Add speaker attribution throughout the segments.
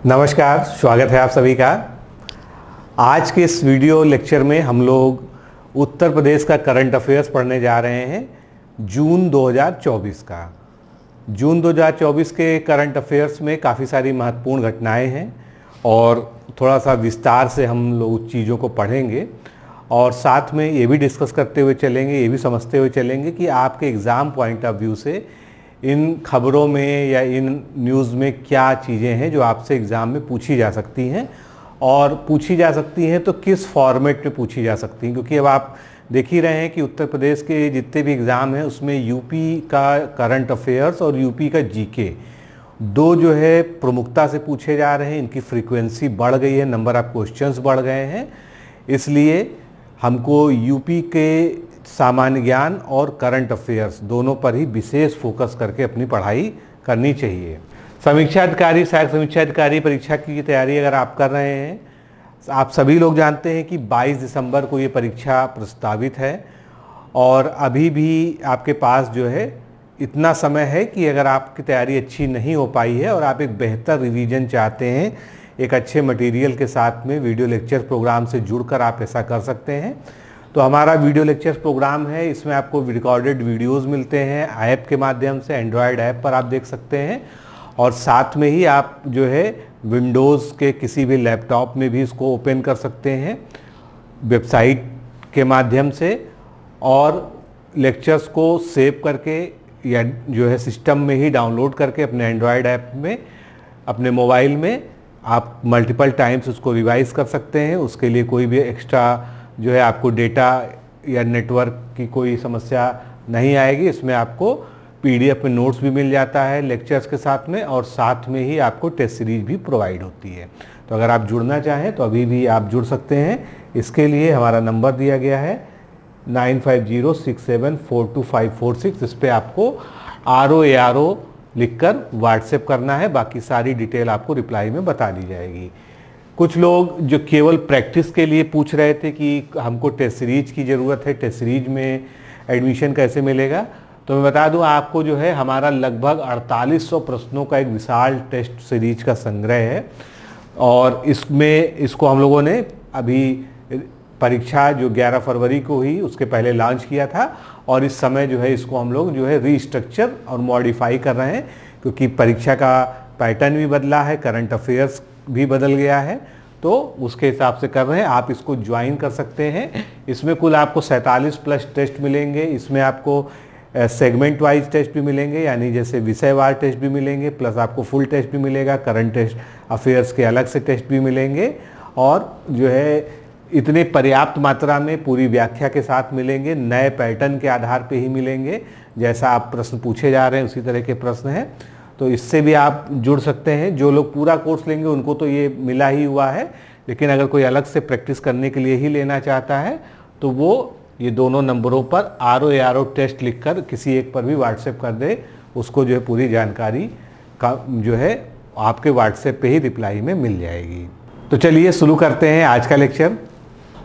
Speaker 1: नमस्कार, स्वागत है आप सभी का। आज के इस वीडियो लेक्चर में हम लोग उत्तर प्रदेश का करंट अफेयर्स पढ़ने जा रहे हैं जून 2024 का। जून 2024 के करंट अफेयर्स में काफ़ी सारी महत्वपूर्ण घटनाएं हैं और थोड़ा सा विस्तार से हम लोग चीज़ों को पढ़ेंगे और साथ में ये भी डिस्कस करते हुए चलेंगे, ये भी समझते हुए चलेंगे कि आपके एग्ज़ाम पॉइंट ऑफ व्यू से इन खबरों में या इन न्यूज़ में क्या चीज़ें हैं जो आपसे एग्ज़ाम में पूछी जा सकती हैं और पूछी जा सकती हैं तो किस फॉर्मेट में पूछी जा सकती हैं। क्योंकि अब आप देख ही रहे हैं कि उत्तर प्रदेश के जितने भी एग्ज़ाम हैं उसमें यूपी का करंट अफेयर्स और यूपी का जीके दो जो है प्रमुखता से पूछे जा रहे हैं। इनकी फ्रीक्वेंसी बढ़ गई है, नंबर ऑफ क्वेश्चंस बढ़ गए हैं, इसलिए हमको यूपी के सामान्य ज्ञान और करंट अफेयर्स दोनों पर ही विशेष फोकस करके अपनी पढ़ाई करनी चाहिए। समीक्षा अधिकारी, सहायक समीक्षा अधिकारी परीक्षा की तैयारी अगर आप कर रहे हैं, आप सभी लोग जानते हैं कि 22 दिसंबर को ये परीक्षा प्रस्तावित है और अभी भी आपके पास जो है इतना समय है कि अगर आपकी तैयारी अच्छी नहीं हो पाई है और आप एक बेहतर रिवीजन चाहते हैं, एक अच्छे मटेरियल के साथ में वीडियो लेक्चर प्रोग्राम से जुड़कर आप ऐसा कर सकते हैं। तो हमारा वीडियो लेक्चर्स प्रोग्राम है, इसमें आपको रिकॉर्डेड वीडियोस मिलते हैं ऐप के माध्यम से, एंड्रॉयड ऐप पर आप देख सकते हैं और साथ में ही आप जो है विंडोज़ के किसी भी लैपटॉप में भी इसको ओपन कर सकते हैं वेबसाइट के माध्यम से और लेक्चर्स को सेव करके या जो है सिस्टम में ही डाउनलोड करके अपने एंड्रॉयड ऐप में अपने मोबाइल में आप मल्टीपल टाइम्स उसको रिवाइज कर सकते हैं। उसके लिए कोई भी एक्स्ट्रा जो है आपको डेटा या नेटवर्क की कोई समस्या नहीं आएगी। इसमें आपको पीडीएफ में नोट्स भी मिल जाता है लेक्चर्स के साथ में और साथ में ही आपको टेस्ट सीरीज भी प्रोवाइड होती है। तो अगर आप जुड़ना चाहें तो अभी भी आप जुड़ सकते हैं। इसके लिए हमारा नंबर दिया गया है 9506742546। इस पर आपको ROARO लिखकर व्हाट्सएप करना है, बाकी सारी डिटेल आपको रिप्लाई में बता दी जाएगी। कुछ लोग जो केवल प्रैक्टिस के लिए पूछ रहे थे कि हमको टेस्ट सीरीज की ज़रूरत है, टेस्ट सीरीज में एडमिशन कैसे मिलेगा, तो मैं बता दूं आपको जो है हमारा लगभग 4800 प्रश्नों का एक विशाल टेस्ट सीरीज का संग्रह है और इसको हम लोगों ने अभी परीक्षा जो 11 फरवरी को हुई उसके पहले लॉन्च किया था और इस समय जो है इसको हम लोग जो है रीस्ट्रक्चर और मॉडिफाई कर रहे हैं क्योंकि परीक्षा का पैटर्न भी बदला है, करंट अफेयर्स भी बदल गया है, तो उसके हिसाब से कर रहे हैं। आप इसको ज्वाइन कर सकते हैं। इसमें कुल आपको 47 प्लस टेस्ट मिलेंगे। इसमें आपको सेगमेंट वाइज टेस्ट भी मिलेंगे, यानी जैसे विषयवार टेस्ट भी मिलेंगे, प्लस आपको फुल टेस्ट भी मिलेगा, करंट टेस्ट अफेयर्स के अलग से टेस्ट भी मिलेंगे और जो है इतने पर्याप्त मात्रा में पूरी व्याख्या के साथ मिलेंगे। नए पैटर्न के आधार पे ही मिलेंगे, जैसा आप प्रश्न पूछे जा रहे हैं उसी तरह के प्रश्न हैं। तो इससे भी आप जुड़ सकते हैं। जो लोग पूरा कोर्स लेंगे उनको तो ये मिला ही हुआ है, लेकिन अगर कोई अलग से प्रैक्टिस करने के लिए ही लेना चाहता है तो वो ये दोनों नंबरों पर ROARO टेस्ट लिखकर किसी एक पर भी व्हाट्सएप कर दे, उसको जो है पूरी जानकारी का जो है आपके व्हाट्सएप पे ही रिप्लाई में मिल जाएगी। तो चलिए शुरू करते हैं आज का लेक्चर।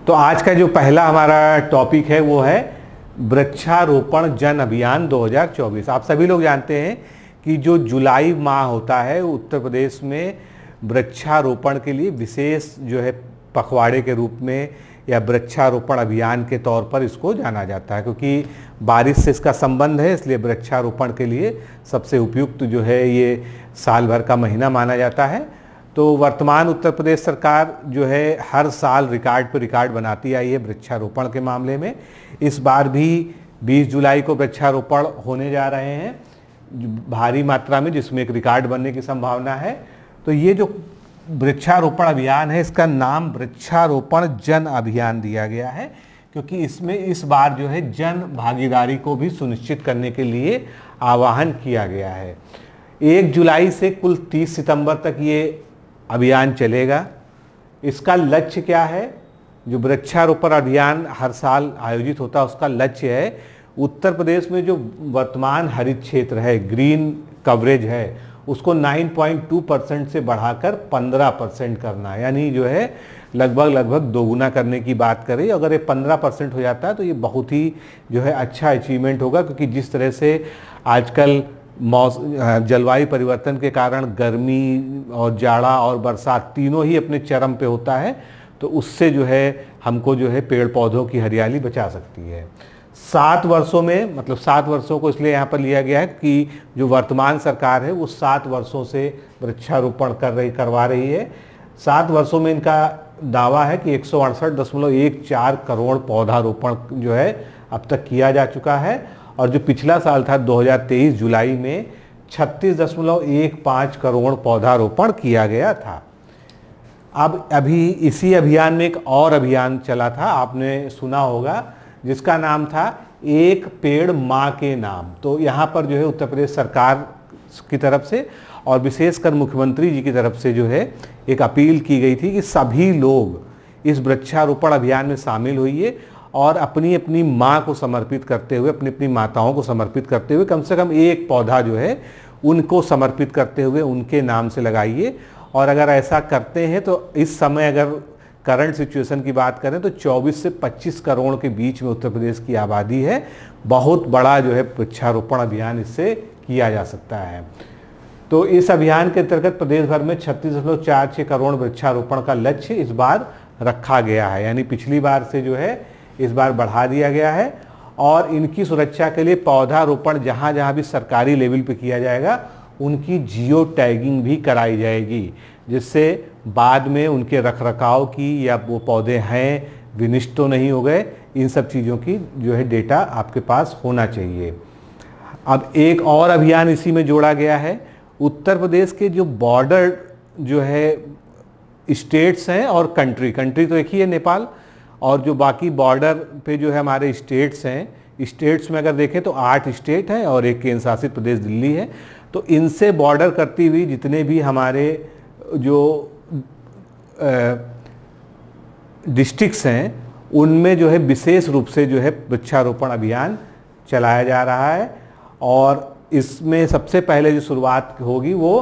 Speaker 1: तो आज का जो पहला हमारा टॉपिक है वो है वृक्षारोपण जन अभियान 2024। आप सभी लोग जानते हैं कि जो जुलाई माह होता है उत्तर प्रदेश में वृक्षारोपण के लिए विशेष जो है पखवाड़े के रूप में या वृक्षारोपण अभियान के तौर पर इसको जाना जाता है, क्योंकि बारिश से इसका संबंध है, इसलिए वृक्षारोपण के लिए सबसे उपयुक्त जो है ये साल भर का महीना माना जाता है। तो वर्तमान उत्तर प्रदेश सरकार जो है हर साल रिकॉर्ड पर रिकॉर्ड बनाती आई है वृक्षारोपण के मामले में। इस बार भी 20 जुलाई को वृक्षारोपण होने जा रहे हैं भारी मात्रा में, जिसमें एक रिकॉर्ड बनने की संभावना है। तो ये जो वृक्षारोपण अभियान है इसका नाम वृक्षारोपण जन अभियान दिया गया है, क्योंकि इसमें इस बार जो है जन भागीदारी को भी सुनिश्चित करने के लिए आह्वान किया गया है। 1 जुलाई से कुल 30 सितंबर तक ये अभियान चलेगा। इसका लक्ष्य क्या है? जो वृक्षारोपण अभियान हर साल आयोजित होता है उसका लक्ष्य है उत्तर प्रदेश में जो वर्तमान हरित क्षेत्र है, ग्रीन कवरेज है, उसको 9.2% से बढ़ाकर 15% करना, यानी जो है लगभग दोगुना करने की बात करें। अगर ये 15% हो जाता है तो ये बहुत ही जो है अच्छा अचीवमेंट होगा, क्योंकि जिस तरह से आजकल जलवायु परिवर्तन के कारण गर्मी और जाड़ा और बरसात तीनों ही अपने चरम पे होता है, तो उससे जो है हमको जो है पेड़ पौधों की हरियाली बचा सकती है। 7 वर्षों में, मतलब 7 वर्षों को इसलिए यहाँ पर लिया गया है कि जो वर्तमान सरकार है वो 7 वर्षों से वृक्षारोपण करवा रही है। 7 वर्षों में इनका दावा है कि 168.14 करोड़ पौधारोपण जो है अब तक किया जा चुका है, और जो पिछला साल था 2023 जुलाई में 36.15 करोड़ पौधारोपण किया गया था। अब अभी इसी अभियान में एक और अभियान चला था, आपने सुना होगा, जिसका नाम था एक पेड़ माँ के नाम। तो यहाँ पर जो है उत्तर प्रदेश सरकार की तरफ से और विशेषकर मुख्यमंत्री जी की तरफ से जो है एक अपील की गई थी कि सभी लोग इस वृक्षारोपण अभियान में शामिल होइए और अपनी अपनी माँ को समर्पित करते हुए, अपनी अपनी माताओं को समर्पित करते हुए कम से कम एक पौधा जो है उनको समर्पित करते हुए उनके नाम से लगाइए। और अगर ऐसा करते हैं तो इस समय अगर करंट सिचुएशन की बात करें तो 24 से 25 करोड़ के बीच में उत्तर प्रदेश की आबादी है। बहुत बड़ा जो है वृक्षारोपण अभियान इससे किया जा सकता है। तो इस अभियान के अंतर्गत प्रदेश भर में 36.46 करोड़ वृक्षारोपण का लक्ष्य इस बार रखा गया है, यानी पिछली बार से जो है इस बार बढ़ा दिया गया है। और इनकी सुरक्षा के लिए पौधारोपण जहाँ जहाँ भी सरकारी लेवल पे किया जाएगा उनकी जियो टैगिंग भी कराई जाएगी, जिससे बाद में उनके रखरखाव की या वो पौधे हैं विनिष्ट तो नहीं हो गए, इन सब चीज़ों की जो है डेटा आपके पास होना चाहिए। अब एक और अभियान इसी में जोड़ा गया है। उत्तर प्रदेश के जो बॉर्डर जो है स्टेट्स हैं और कंट्री तो एक ही है नेपाल, और जो बाकी बॉर्डर पे जो है हमारे स्टेट्स हैं, स्टेट्स में अगर देखें तो 8 स्टेट हैं और एक केंद्र शासित प्रदेश दिल्ली है। तो इनसे बॉर्डर करती हुई जितने भी हमारे जो डिस्ट्रिक्ट्स हैं उनमें जो है विशेष रूप से जो है वृक्षारोपण अभियान चलाया जा रहा है। और इसमें सबसे पहले जो शुरुआत होगी वो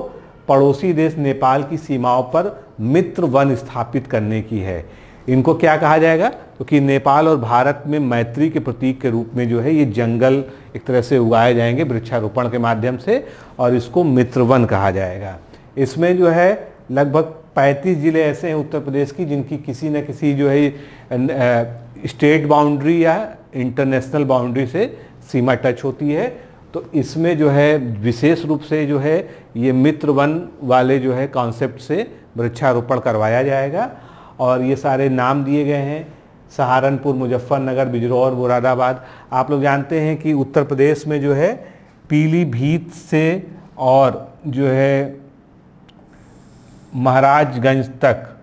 Speaker 1: पड़ोसी देश नेपाल की सीमाओं पर मित्र वन स्थापित करने की है। इनको क्या कहा जाएगा, क्योंकि नेपाल और भारत में मैत्री के प्रतीक के रूप में जो है ये जंगल एक तरह से उगाए जाएंगे वृक्षारोपण के माध्यम से, और इसको मित्र वन कहा जाएगा। इसमें जो है लगभग 35 जिले ऐसे हैं उत्तर प्रदेश की जिनकी किसी न किसी जो है स्टेट बाउंड्री या इंटरनेशनल बाउंड्री से सीमा टच होती है। तो इसमें जो है विशेष रूप से जो है ये मित्र वन वाले जो है कॉन्सेप्ट से वृक्षारोपण करवाया जाएगा। और ये सारे नाम दिए गए हैं, सहारनपुर, मुजफ्फरनगर, बिजनौर, मुरादाबाद। आप लोग जानते हैं कि उत्तर प्रदेश में जो है पीलीभीत से और जो है महाराजगंज तक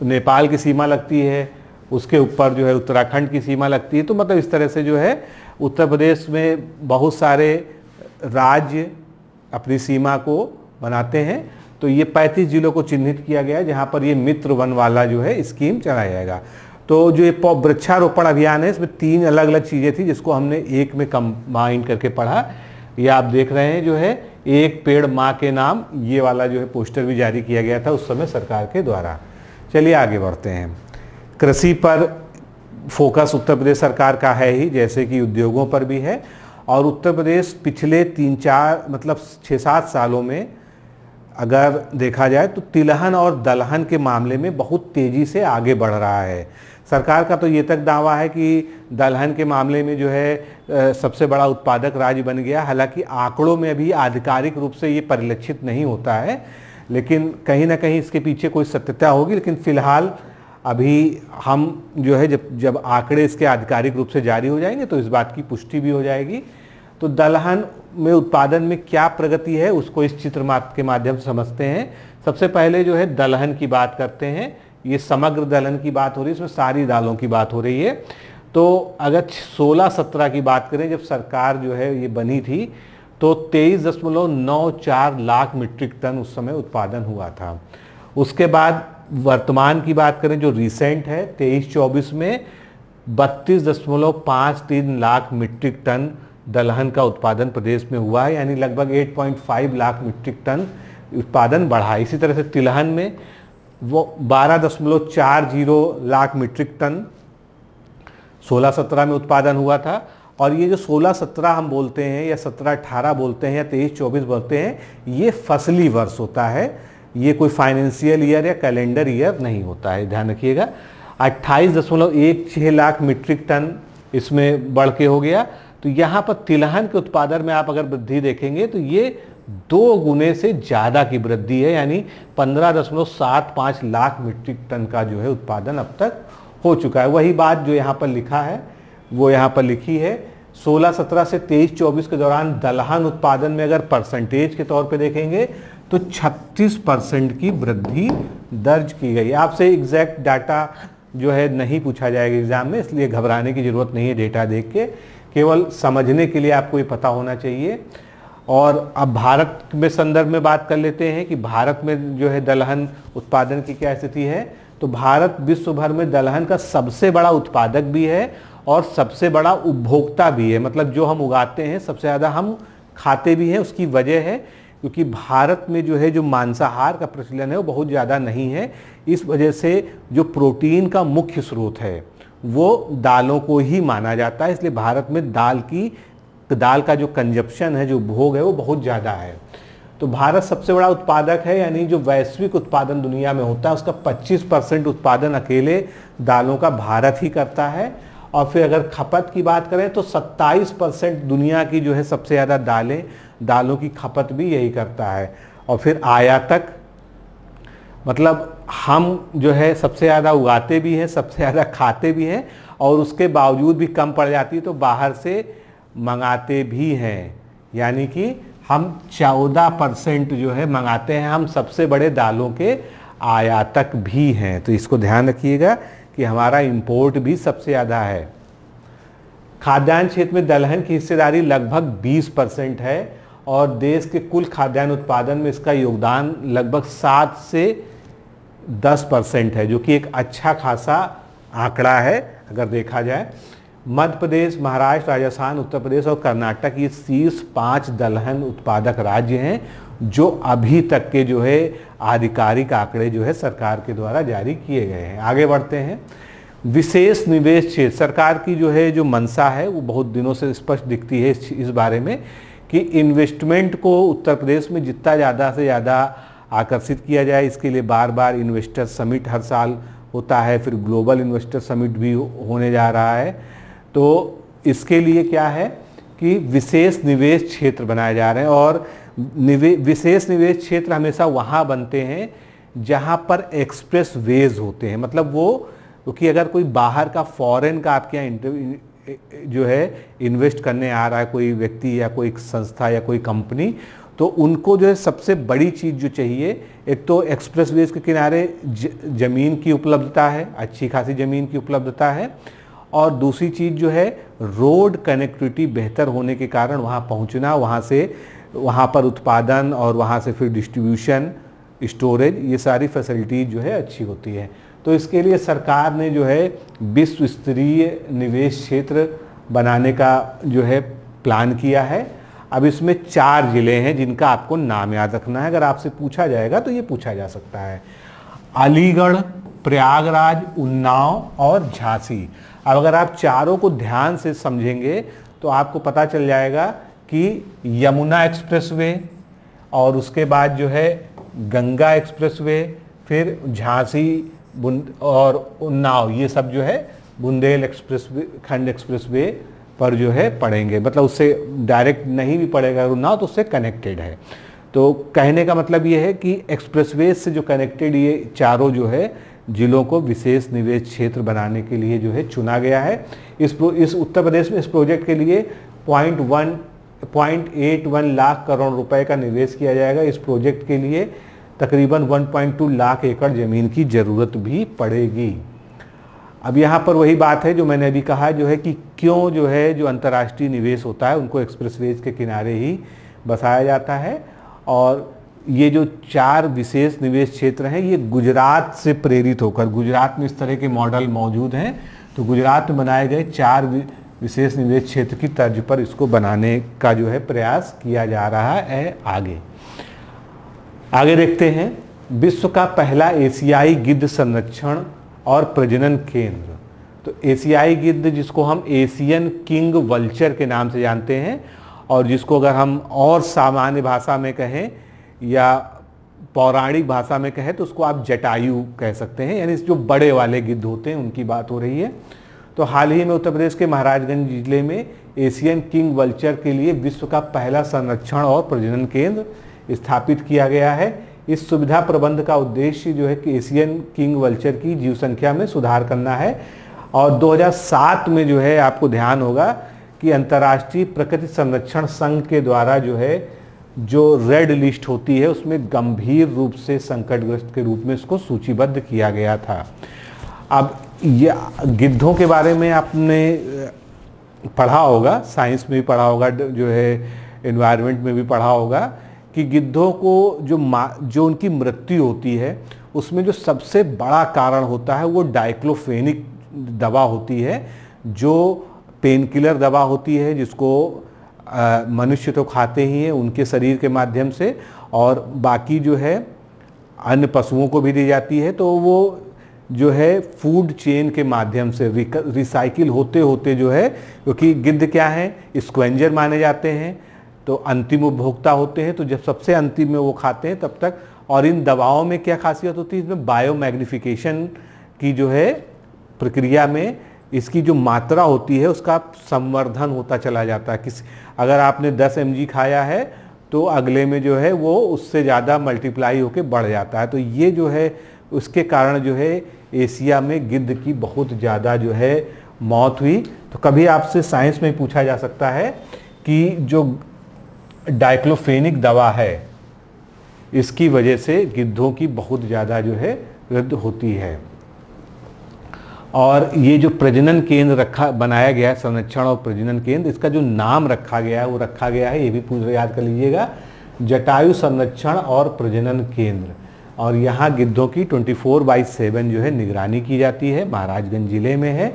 Speaker 1: नेपाल की सीमा लगती है, उसके ऊपर जो है उत्तराखंड की सीमा लगती है। तो मतलब इस तरह से जो है उत्तर प्रदेश में बहुत सारे राज्य अपनी सीमा को बनाते हैं। तो ये 35 जिलों को चिन्हित किया गया है जहाँ पर ये मित्र वन वाला जो है स्कीम चलाया जाएगा। तो जो ये वृक्षारोपण अभियान है इसमें 3 अलग अलग चीज़ें थी जिसको हमने एक में कंबाइन करके पढ़ा। ये आप देख रहे हैं जो है एक पेड़ माँ के नाम, ये वाला जो है पोस्टर भी जारी किया गया था उस समय सरकार के द्वारा। चलिए आगे बढ़ते हैं। कृषि पर फोकस उत्तर प्रदेश सरकार का है ही, जैसे कि उद्योगों पर भी है। और उत्तर प्रदेश पिछले 3-4 मतलब 6-7 सालों में अगर देखा जाए तो तिलहन और दलहन के मामले में बहुत तेज़ी से आगे बढ़ रहा है। सरकार का तो ये तक दावा है कि दलहन के मामले में जो है सबसे बड़ा उत्पादक राज्य बन गया। हालांकि आंकड़ों में अभी आधिकारिक रूप से ये परिलक्षित नहीं होता है, लेकिन कहीं ना कहीं इसके पीछे कोई सत्यता होगी। लेकिन फिलहाल अभी हम जो है जब आंकड़े इसके आधिकारिक रूप से जारी हो जाएंगे तो इस बात की पुष्टि भी हो जाएगी। तो दलहन में उत्पादन में क्या प्रगति है उसको इस चित्र के माध्यम से समझते हैं। सबसे पहले जो है दलहन की बात करते हैं। ये समग्र दलहन की बात हो रही है, इसमें सारी दालों की बात हो रही है। तो अगर 16-17 की बात करें जब सरकार जो है ये बनी थी तो 23.94 लाख मीट्रिक टन उस समय उत्पादन हुआ था। उसके बाद वर्तमान की बात करें जो रिसेंट है 23-24 में 32.53 लाख मीट्रिक टन दलहन का उत्पादन प्रदेश में हुआ है, यानी लगभग 8.5 लाख मीट्रिक टन उत्पादन बढ़ा। इसी तरह से तिलहन में वो 12.40 लाख मीट्रिक टन 16-17 में उत्पादन हुआ था। और ये जो 16-17 हम बोलते हैं या 17-18 बोलते हैं या 23-24 बोलते हैं, ये फसली वर्ष होता है, ये कोई फाइनेंशियल ईयर या कैलेंडर ईयर नहीं होता है, ध्यान रखिएगा। 28.16 लाख मीट्रिक टन इसमें बढ़ के हो गया। तो यहाँ पर तिलहन के उत्पादन में आप अगर वृद्धि देखेंगे तो ये 2 गुने से ज़्यादा की वृद्धि है, यानी 15.75 लाख मीट्रिक टन का जो है उत्पादन अब तक हो चुका है। वही बात जो यहाँ पर लिखा है वो यहाँ पर लिखी है। 16-17 से 23-24 के दौरान दलहन उत्पादन में अगर परसेंटेज के तौर पे देखेंगे तो 36% की वृद्धि दर्ज की गई। आपसे एग्जैक्ट डाटा जो है नहीं पूछा जाएगा एग्जाम में, इसलिए घबराने की जरूरत नहीं है डेटा देख के, केवल समझने के लिए आपको ये पता होना चाहिए। और अब भारत में संदर्भ में बात कर लेते हैं कि भारत में जो है दलहन उत्पादन की क्या स्थिति है। तो भारत विश्व भर में दलहन का सबसे बड़ा उत्पादक भी है और सबसे बड़ा उपभोक्ता भी है। मतलब जो हम उगाते हैं सबसे ज़्यादा हम खाते भी हैं। उसकी वजह है क्योंकि भारत में जो है जो मांसाहार का प्रचलन है वो बहुत ज़्यादा नहीं है। इस वजह से जो प्रोटीन का मुख्य स्रोत है वो दालों को ही माना जाता है, इसलिए भारत में दाल का जो कंजप्शन है, जो उपभोग है, वो बहुत ज़्यादा है। तो भारत सबसे बड़ा उत्पादक है, यानी जो वैश्विक उत्पादन दुनिया में होता है उसका 25% उत्पादन अकेले दालों का भारत ही करता है। और फिर अगर खपत की बात करें तो 27% दुनिया की जो है सबसे ज़्यादा दालों की खपत भी यही करता है। और फिर आयातक, मतलब हम जो है सबसे ज़्यादा उगाते भी हैं, सबसे ज़्यादा खाते भी हैं और उसके बावजूद भी कम पड़ जाती है तो बाहर से मंगाते भी हैं, यानी कि हम 14% जो है मंगाते हैं। हम सबसे बड़े दालों के आयातक भी हैं, तो इसको ध्यान रखिएगा कि हमारा इंपोर्ट भी सबसे ज़्यादा है। खाद्यान्न क्षेत्र में दलहन की हिस्सेदारी लगभग 20% है और देश के कुल खाद्यान्न उत्पादन में इसका योगदान लगभग 7 से 10% है, जो कि एक अच्छा खासा आंकड़ा है अगर देखा जाए। मध्य प्रदेश, महाराष्ट्र, राजस्थान, उत्तर प्रदेश और कर्नाटक ये शीर्ष 5 दलहन उत्पादक राज्य हैं जो अभी तक के जो है आधिकारिक आंकड़े जो है सरकार के द्वारा जारी किए गए हैं। आगे बढ़ते हैं। विशेष निवेश क्षेत्र, सरकार की जो है जो मंशा है वो बहुत दिनों से स्पष्ट दिखती है इस बारे में कि इन्वेस्टमेंट को उत्तर प्रदेश में जितना ज़्यादा से ज़्यादा आकर्षित किया जाए। इसके लिए बार बार इन्वेस्टर समिट हर साल होता है, फिर ग्लोबल इन्वेस्टर समिट भी होने जा रहा है। तो इसके लिए क्या है कि विशेष निवेश क्षेत्र बनाए जा रहे हैं और विशेष निवेश क्षेत्र हमेशा वहाँ बनते हैं जहाँ पर एक्सप्रेस वेज होते हैं। मतलब वो क्योंकि अगर कोई बाहर का फॉरेन का आपके यहाँ जो है इन्वेस्ट करने आ रहा है कोई व्यक्ति या कोई संस्था या कोई कंपनी, तो उनको जो है सबसे बड़ी चीज़ जो चाहिए, एक तो एक्सप्रेस वेज के किनारे ज़मीन की उपलब्धता है, अच्छी खासी ज़मीन की उपलब्धता है, और दूसरी चीज़ जो है रोड कनेक्टिविटी बेहतर होने के कारण वहाँ पहुँचना, वहाँ पर उत्पादन और वहाँ से फिर डिस्ट्रीब्यूशन, स्टोरेज, ये सारी फैसिलिटीज जो है अच्छी होती है। तो इसके लिए सरकार ने जो है विश्व स्तरीय निवेश क्षेत्र बनाने का जो है प्लान किया है। अब इसमें 4 ज़िले हैं जिनका आपको नाम याद रखना है, अगर आपसे पूछा जाएगा तो ये पूछा जा सकता है। अलीगढ़, प्रयागराज, उन्नाव और झांसी। अब अगर आप चारों को ध्यान से समझेंगे तो आपको पता चल जाएगा कि यमुना एक्सप्रेसवे और उसके बाद जो है गंगा एक्सप्रेसवे, फिर झांसी और उन्नाव, ये सब जो है बुंदेल एक्सप्रेसवे, खंड एक्सप्रेसवे पर जो है पड़ेंगे। मतलब उससे डायरेक्ट नहीं भी पड़ेगा उन्नाव, तो उससे कनेक्टेड है। तो कहने का मतलब ये है कि एक्सप्रेसवे से जो कनेक्टेड ये चारों जो है जिलों को विशेष निवेश क्षेत्र बनाने के लिए जो है चुना गया है। इस उत्तर प्रदेश में इस प्रोजेक्ट के लिए 0.81 लाख करोड़ रुपए का निवेश किया जाएगा। इस प्रोजेक्ट के लिए तकरीबन 1.2 लाख एकड़ ज़मीन की ज़रूरत भी पड़ेगी। अब यहाँ पर वही बात है जो मैंने अभी कहा, जो है कि क्यों जो है जो अंतर्राष्ट्रीय निवेश होता है उनको एक्सप्रेसवेज के किनारे ही बसाया जाता है। और ये जो 4 विशेष निवेश क्षेत्र हैं ये गुजरात से प्रेरित होकर, गुजरात में इस तरह के मॉडल मौजूद हैं, तो गुजरात में बनाए गए 4 विशेष निवेश क्षेत्र की तर्ज पर इसको बनाने का जो है प्रयास किया जा रहा है। आगे देखते हैं। विश्व का पहला एशियाई गिद्ध संरक्षण और प्रजनन केंद्र। तो एशियाई गिद्ध, जिसको हम एशियन किंग वल्चर के नाम से जानते हैं, और जिसको अगर हम और सामान्य भाषा में कहें या पौराणिक भाषा में कहें तो उसको आप जटायु कह सकते हैं, यानी जो बड़े वाले गिद्ध होते हैं उनकी बात हो रही है। तो हाल ही में उत्तर प्रदेश के महाराजगंज जिले में एशियन किंग वल्चर के लिए विश्व का पहला संरक्षण और प्रजनन केंद्र स्थापित किया गया है। इस सुविधा प्रबंध का उद्देश्य जो है कि एशियन किंग वल्चर की जीव संख्या में सुधार करना है। और 2007 में जो है, आपको ध्यान होगा कि अंतर्राष्ट्रीय प्रकृति संरक्षण संघ के द्वारा जो है, जो रेड लिस्ट होती है उसमें गंभीर रूप से संकटग्रस्त के रूप में इसको सूचीबद्ध किया गया था। अब ये गिद्धों के बारे में आपने पढ़ा होगा, साइंस में भी पढ़ा होगा, जो है एनवायरनमेंट में भी पढ़ा होगा कि गिद्धों को जो उनकी मृत्यु होती है उसमें जो सबसे बड़ा कारण होता है वो डाइक्लोफेनिक दवा होती है, जो पेन किलर दवा होती है, जिसको मनुष्य तो खाते ही हैं उनके शरीर के माध्यम से, और बाकी जो है अन्य पशुओं को भी दी जाती है। तो वो जो है फूड चेन के माध्यम से रिसाइकिल होते होते जो है, क्योंकि गिद्ध क्या है, स्क्वेंजर माने जाते हैं, तो अंतिम उपभोक्ता होते हैं, तो जब सबसे अंतिम में वो खाते हैं तब तक। और इन दवाओं में क्या खासियत होती है, इसमें बायोमैग्निफिकेशन की जो है प्रक्रिया में इसकी जो मात्रा होती है उसका संवर्धन होता चला जाता है। अगर आपने 10 mg खाया है तो अगले में जो है वो उससे ज़्यादा मल्टीप्लाई होकर बढ़ जाता है। तो ये जो है उसके कारण जो है एशिया में गिद्ध की बहुत ज़्यादा जो है मौत हुई। तो कभी आपसे साइंस में पूछा जा सकता है कि जो डाइक्लोफेनिक दवा है इसकी वजह से गिद्धों की बहुत ज़्यादा जो है मृत्यु होती है। और ये जो प्रजनन केंद्र बनाया गया है, संरक्षण और प्रजनन केंद्र, इसका जो नाम रखा गया है वो रखा गया है, ये भी पूरा याद कर लीजिएगा, जटायु संरक्षण और प्रजनन केंद्र। और यहाँ गिद्धों की 24/7 जो है निगरानी की जाती है, महाराजगंज जिले में है।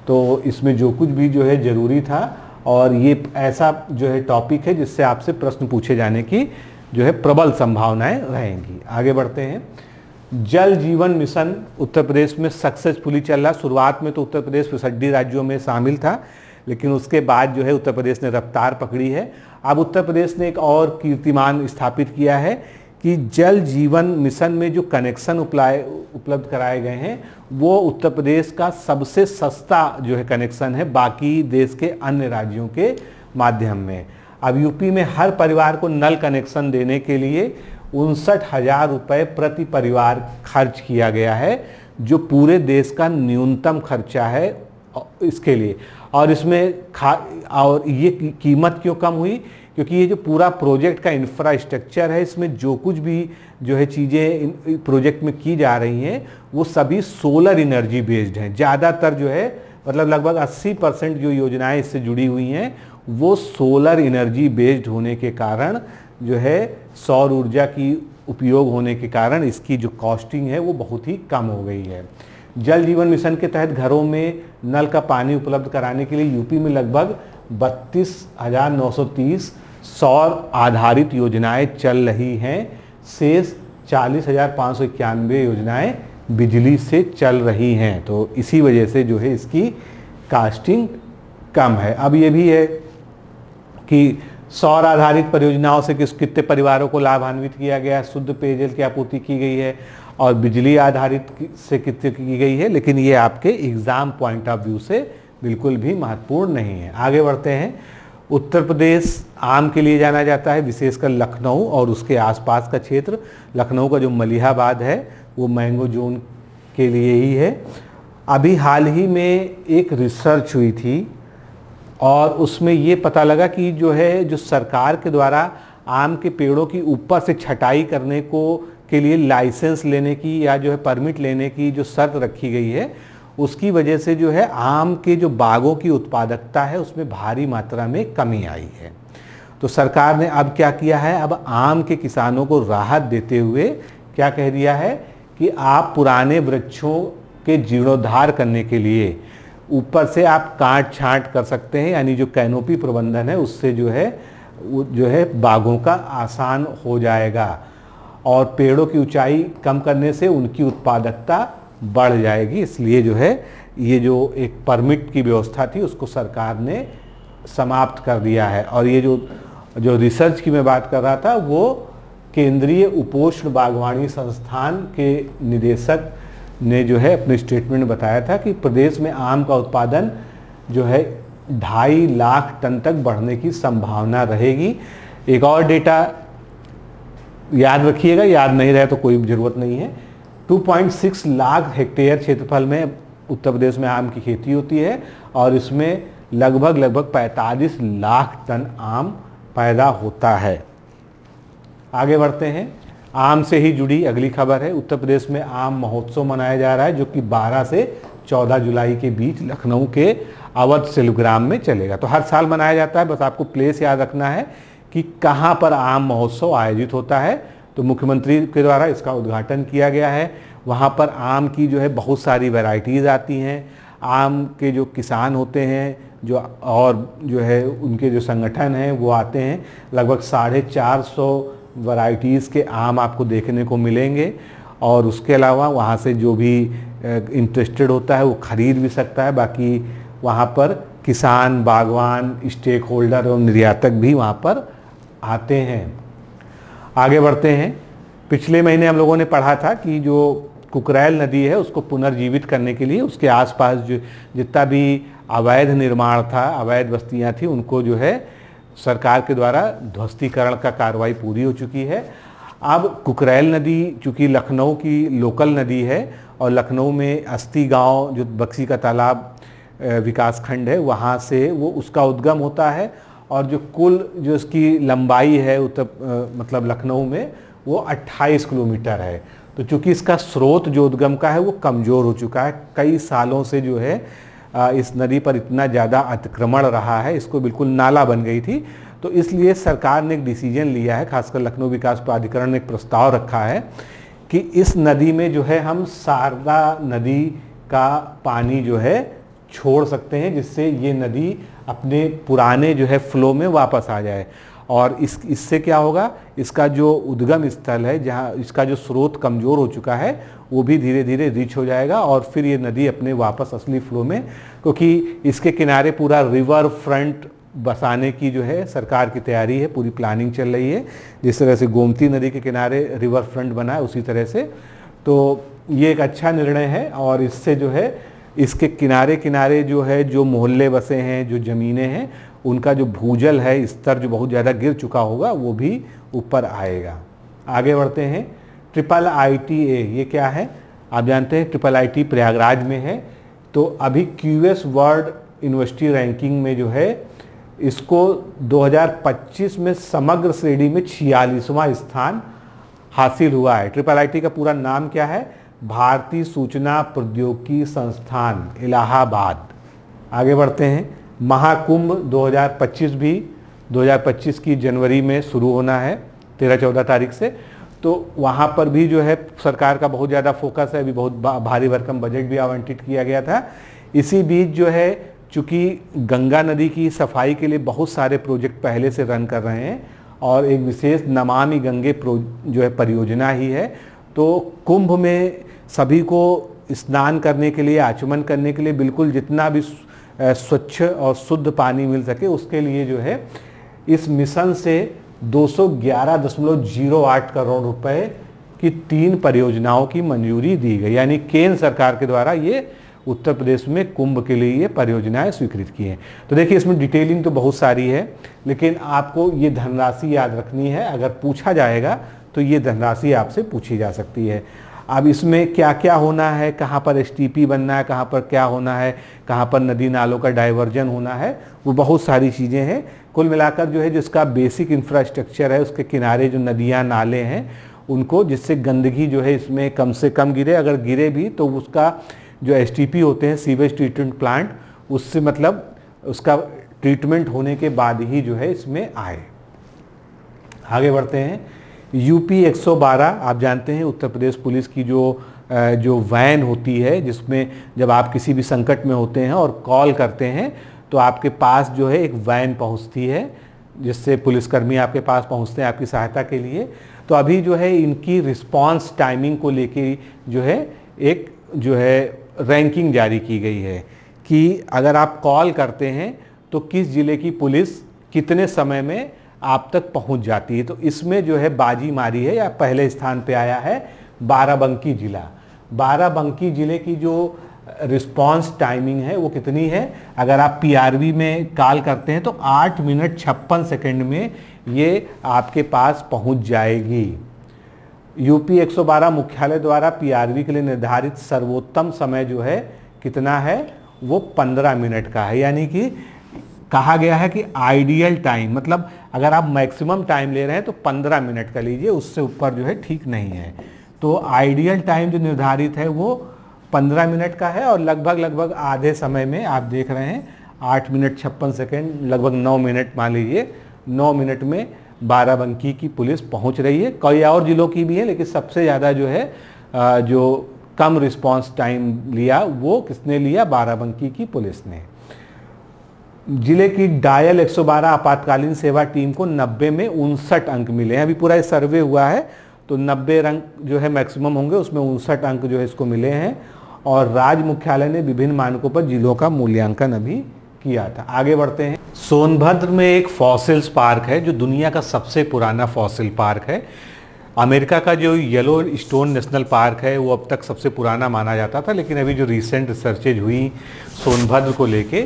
Speaker 1: तो इसमें जो कुछ भी जो है ज़रूरी था, और ये ऐसा जो है टॉपिक है जिससे आपसे प्रश्न पूछे जाने की जो है प्रबल संभावनाएं रहेंगी। आगे बढ़ते हैं। जल जीवन मिशन उत्तर प्रदेश में सक्सेसफुली चल रहा। शुरुआत में तो उत्तर प्रदेश 65 राज्यों में शामिल था, लेकिन उसके बाद जो है उत्तर प्रदेश ने रफ्तार पकड़ी है। अब उत्तर प्रदेश ने एक और कीर्तिमान स्थापित किया है कि जल जीवन मिशन में जो कनेक्शन उपलब्ध कराए गए हैं वो उत्तर प्रदेश का सबसे सस्ता जो है कनेक्शन है बाकी देश के अन्य राज्यों के माध्यम में। अब यूपी में हर परिवार को नल कनेक्शन देने के लिए 59,000 रुपये प्रति परिवार खर्च किया गया है, जो पूरे देश का न्यूनतम खर्चा है इसके लिए। और इसमें और ये कीमत क्यों कम हुई, क्योंकि ये जो पूरा प्रोजेक्ट का इंफ्रास्ट्रक्चर है, इसमें जो कुछ भी जो है चीज़ें प्रोजेक्ट में की जा रही हैं वो सभी सोलर एनर्जी बेस्ड हैं। ज़्यादातर जो है मतलब लगभग 80% जो योजनाएं इससे जुड़ी हुई हैं वो सोलर एनर्जी बेस्ड होने के कारण जो है सौर ऊर्जा की उपयोग होने के कारण इसकी जो कॉस्टिंग है वो बहुत ही कम हो गई है। जल जीवन मिशन के तहत घरों में नल का पानी उपलब्ध कराने के लिए यूपी में लगभग 32,930 सौर आधारित योजनाएं चल रही हैं। शेष 40,591 योजनाएं बिजली से चल रही हैं। तो इसी वजह से जो है इसकी कास्टिंग कम है। अब ये भी है कि सौर आधारित परियोजनाओं से कितने परिवारों को लाभान्वित किया गया है, शुद्ध पेयजल की आपूर्ति की गई है, और बिजली आधारित से कितने की गई है, लेकिन ये आपके एग्जाम पॉइंट ऑफ व्यू से बिल्कुल भी महत्वपूर्ण नहीं है। आगे बढ़ते हैं। उत्तर प्रदेश आम के लिए जाना जाता है, विशेषकर लखनऊ और उसके आसपास का क्षेत्र। लखनऊ का जो मलिहाबाद है वो मैंगो जोन के लिए ही है। अभी हाल ही में एक रिसर्च हुई थी और उसमें ये पता लगा कि जो है जो सरकार के द्वारा आम के पेड़ों की ऊपर से छटाई करने के लिए लाइसेंस लेने की या जो है परमिट लेने की जो शर्त रखी गई है, उसकी वजह से जो है आम के जो बागों की उत्पादकता है उसमें भारी मात्रा में कमी आई है। तो सरकार ने अब क्या किया है, अब आम के किसानों को राहत देते हुए क्या कह दिया है कि आप पुराने वृक्षों के जीर्णोद्धार करने के लिए ऊपर से आप काट छांट कर सकते हैं, यानी जो कैनोपी प्रबंधन है उससे जो है बागों का आसान हो जाएगा और पेड़ों की ऊंचाई कम करने से उनकी उत्पादकता बढ़ जाएगी। इसलिए जो है ये जो एक परमिट की व्यवस्था थी उसको सरकार ने समाप्त कर दिया है। और ये जो रिसर्च की मैं बात कर रहा था वो केंद्रीय उपोष्ण बागवानी संस्थान के निदेशक ने जो है अपने स्टेटमेंट में बताया था कि प्रदेश में आम का उत्पादन जो है 2.5 लाख टन तक बढ़ने की संभावना रहेगी। एक और डेटा याद रखिएगा, याद नहीं रहे तो कोई ज़रूरत नहीं है। 2.6 लाख हेक्टेयर क्षेत्रफल में उत्तर प्रदेश में आम की खेती होती है और इसमें लगभग 45 लाख टन आम पैदा होता है। आगे बढ़ते हैं। आम से ही जुड़ी अगली खबर है। उत्तर प्रदेश में आम महोत्सव मनाया जा रहा है जो कि 12 से 14 जुलाई के बीच लखनऊ के अवध शिल्पग्राम में चलेगा। तो हर साल मनाया जाता है, बस आपको प्लेस याद रखना है कि कहाँ पर आम महोत्सव आयोजित होता है। तो मुख्यमंत्री के द्वारा इसका उद्घाटन किया गया है। वहाँ पर आम की जो है बहुत सारी वैरायटीज़ आती हैं। आम के जो किसान होते हैं जो और जो है उनके जो संगठन हैं वो आते हैं। लगभग 450 वैरायटीज़ के आम आपको देखने को मिलेंगे और उसके अलावा वहाँ से जो भी इंटरेस्टेड होता है वो ख़रीद भी सकता है। बाकी वहाँ पर किसान, बागवान, स्टेक होल्डर और निर्यातक भी वहाँ पर आते हैं। आगे बढ़ते हैं। पिछले महीने हम लोगों ने पढ़ा था कि जो कुकरैल नदी है उसको पुनर्जीवित करने के लिए उसके आसपास जो जितना भी अवैध निर्माण था, अवैध बस्तियां थी, उनको जो है सरकार के द्वारा ध्वस्तीकरण का कार्रवाई पूरी हो चुकी है। अब कुकरैल नदी चूँकि लखनऊ की लोकल नदी है और लखनऊ में अस्ती गांव जो बक्सी का तालाब विकास खंड है वहाँ से वो उसका उद्गम होता है और जो कुल जो इसकी लंबाई है मतलब लखनऊ में वो 28 किलोमीटर है। तो चूँकि इसका स्रोत जो उद्गम का है वो कमज़ोर हो चुका है, कई सालों से जो है इस नदी पर इतना ज़्यादा अतिक्रमण रहा है, इसको बिल्कुल नाला बन गई थी। तो इसलिए सरकार ने एक डिसीजन लिया है, खासकर लखनऊ विकास प्राधिकरण ने एक प्रस्ताव रखा है कि इस नदी में जो है हम शारदा नदी का पानी जो है छोड़ सकते हैं जिससे ये नदी अपने पुराने जो है फ्लो में वापस आ जाए। और इससे क्या होगा, इसका जो उद्गम स्थल है जहाँ इसका जो स्रोत कमज़ोर हो चुका है वो भी धीरे धीरे रीच हो जाएगा और फिर ये नदी अपने वापस असली फ्लो में, क्योंकि इसके किनारे पूरा रिवर फ्रंट बसाने की जो है सरकार की तैयारी है, पूरी प्लानिंग चल रही है। जिस तरह से गोमती नदी के किनारे रिवर फ्रंट बना है उसी तरह से, तो ये एक अच्छा निर्णय है और इससे जो है इसके किनारे किनारे जो है जो मोहल्ले बसे हैं, जो ज़मीनें हैं, उनका जो भूजल है स्तर जो बहुत ज़्यादा गिर चुका होगा वो भी ऊपर आएगा। आगे बढ़ते हैं। IITA ये क्या है आप जानते हैं, IIT प्रयागराज में है। तो अभी QS वर्ल्ड यूनिवर्सिटी रैंकिंग में जो है इसको 2025 में समग्र श्रेणी में 46वां स्थान हासिल हुआ है। IIT का पूरा नाम क्या है, भारतीय सूचना प्रौद्योगिकी संस्थान इलाहाबाद। आगे बढ़ते हैं। महाकुंभ 2025 भी 2025 की जनवरी में शुरू होना है 13-14 तारीख से। तो वहाँ पर भी जो है सरकार का बहुत ज़्यादा फोकस है, अभी बहुत भारी भरकम बजट भी आवंटित किया गया था। इसी बीच जो है चूँकि गंगा नदी की सफाई के लिए बहुत सारे प्रोजेक्ट पहले से रन कर रहे हैं और एक विशेष नमामि गंगे जो है परियोजना ही है। तो कुंभ में सभी को स्नान करने के लिए, आचमन करने के लिए बिल्कुल जितना भी स्वच्छ और शुद्ध पानी मिल सके उसके लिए जो है इस मिशन से 211.08 करोड़ रुपए की 3 परियोजनाओं की मंजूरी दी गई। यानी केंद्र सरकार के द्वारा ये उत्तर प्रदेश में कुंभ के लिए ये परियोजनाएं स्वीकृत की हैं। तो देखिए इसमें डिटेलिंग तो बहुत सारी है, लेकिन आपको ये धनराशि याद रखनी है। अगर पूछा जाएगा तो ये धनराशि आपसे पूछी जा सकती है। अब इसमें क्या क्या होना है, कहाँ पर STP बनना है, कहाँ पर क्या होना है, कहाँ पर नदी नालों का डाइवर्जन होना है, वो बहुत सारी चीज़ें हैं। कुल मिलाकर जो है जिसका बेसिक इंफ्रास्ट्रक्चर है, उसके किनारे जो नदियाँ नाले हैं उनको, जिससे गंदगी जो है इसमें कम से कम गिरे, अगर गिरे भी तो उसका जो STP होते हैं सीवेज ट्रीटमेंट प्लांट, उससे मतलब उसका ट्रीटमेंट होने के बाद ही जो है इसमें आए। आगे बढ़ते हैं। UP 112 आप जानते हैं उत्तर प्रदेश पुलिस की जो वैन होती है, जिसमें जब आप किसी भी संकट में होते हैं और कॉल करते हैं तो आपके पास जो है एक वैन पहुंचती है जिससे पुलिसकर्मी आपके पास पहुंचते हैं आपकी सहायता के लिए। तो अभी जो है इनकी रिस्पांस टाइमिंग को लेके जो है एक जो है रैंकिंग जारी की गई है कि अगर आप कॉल करते हैं तो किस ज़िले की पुलिस कितने समय में आप तक पहुंच जाती है। तो इसमें जो है बाजी मारी है या पहले स्थान पे आया है बाराबंकी ज़िला। बाराबंकी ज़िले की जो रिस्पांस टाइमिंग है वो कितनी है, अगर आप पीआरवी में कॉल करते हैं तो 8 मिनट 56 सेकंड में ये आपके पास पहुंच जाएगी। यूपी 112 मुख्यालय द्वारा पीआरवी के लिए निर्धारित सर्वोत्तम समय जो है कितना है, वो 15 मिनट का है। यानी कि कहा गया है कि आइडियल टाइम, मतलब अगर आप मैक्सिमम टाइम ले रहे हैं तो 15 मिनट का लीजिए, उससे ऊपर जो है ठीक नहीं है। तो आइडियल टाइम जो निर्धारित है वो 15 मिनट का है और लगभग आधे समय में आप देख रहे हैं 8 मिनट 56 सेकेंड, लगभग 9 मिनट मान लीजिए, 9 मिनट में बाराबंकी की पुलिस पहुंच रही है। कई और ज़िलों की भी है, लेकिन सबसे ज़्यादा जो है जो कम रिस्पांस टाइम लिया वो किसने लिया, बाराबंकी की पुलिस ने। जिले की डायल 112 आपातकालीन सेवा टीम को 90 में 59 अंक मिले हैं। अभी पूरा सर्वे हुआ है तो 90 अंक जो है मैक्सिमम होंगे, उसमें 59 अंक जो है इसको मिले हैं। और राज्य मुख्यालय ने विभिन्न मानकों पर जिलों का मूल्यांकन अभी किया था। आगे बढ़ते हैं। सोनभद्र में एक फॉसिल्स पार्क है जो दुनिया का सबसे पुराना फॉसिल पार्क है। अमेरिका का जो येलो स्टोन नेशनल पार्क है वो अब तक सबसे पुराना माना जाता था, लेकिन अभी जो रिसेंट रिसर्चेज हुई सोनभद्र को लेके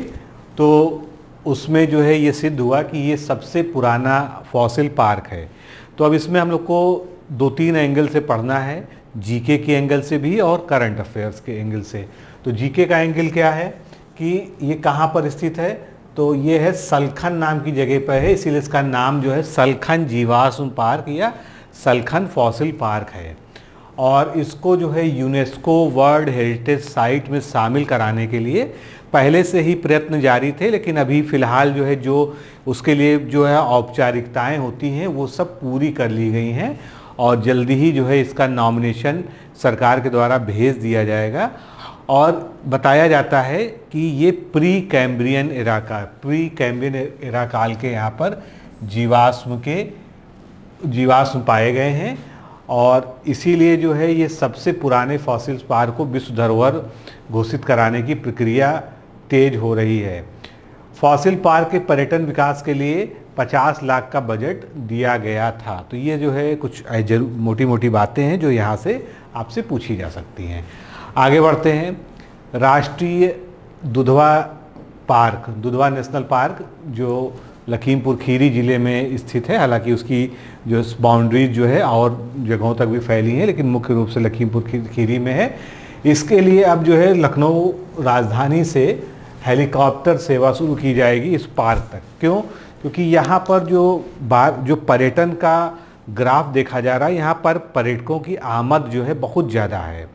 Speaker 1: तो उसमें जो है ये सिद्ध हुआ कि ये सबसे पुराना फॉसिल पार्क है। तो अब इसमें हम लोग को 2-3 एंगल से पढ़ना है, जीके के एंगल से भी और करंट अफेयर्स के एंगल से। तो जीके का एंगल क्या है कि ये कहाँ पर स्थित है, तो ये है सलखन नाम की जगह पर है, इसीलिए इसका नाम जो है सलखन जीवाश्म पार्क या सलखन फॉसिल पार्क है। और इसको जो है यूनेस्को वर्ल्ड हेरिटेज साइट में शामिल कराने के लिए पहले से ही प्रयत्न जारी थे, लेकिन अभी फ़िलहाल जो है जो उसके लिए जो है औपचारिकताएं होती हैं वो सब पूरी कर ली गई हैं और जल्दी ही जो है इसका नॉमिनेशन सरकार के द्वारा भेज दिया जाएगा। और बताया जाता है कि ये प्री कैम्ब्रियन एरा काल के यहाँ पर जीवाश्म पाए गए हैं और इसीलिए जो है ये सबसे पुराने फॉसिल्स पार्क को विश्व धरोहर घोषित कराने की प्रक्रिया तेज हो रही है। फॉसिल पार्क के पर्यटन विकास के लिए 50 लाख का बजट दिया गया था। तो ये जो है कुछ मोटी मोटी बातें हैं जो यहाँ से आपसे पूछी जा सकती हैं। आगे बढ़ते हैं। राष्ट्रीय दुधवा नेशनल पार्क जो लखीमपुर खीरी ज़िले में स्थित है, हालांकि उसकी जो बाउंड्रीज जो है और जगहों तक भी फैली हैं, लेकिन मुख्य रूप से लखीमपुर खीरी में है। इसके लिए अब जो है लखनऊ राजधानी से हेलीकॉप्टर सेवा शुरू की जाएगी इस पार्क तक। क्यों? क्योंकि यहाँ पर जो पर्यटन का ग्राफ देखा जा रहा है, यहाँ पर पर्यटकों की आमद जो है बहुत ज़्यादा है।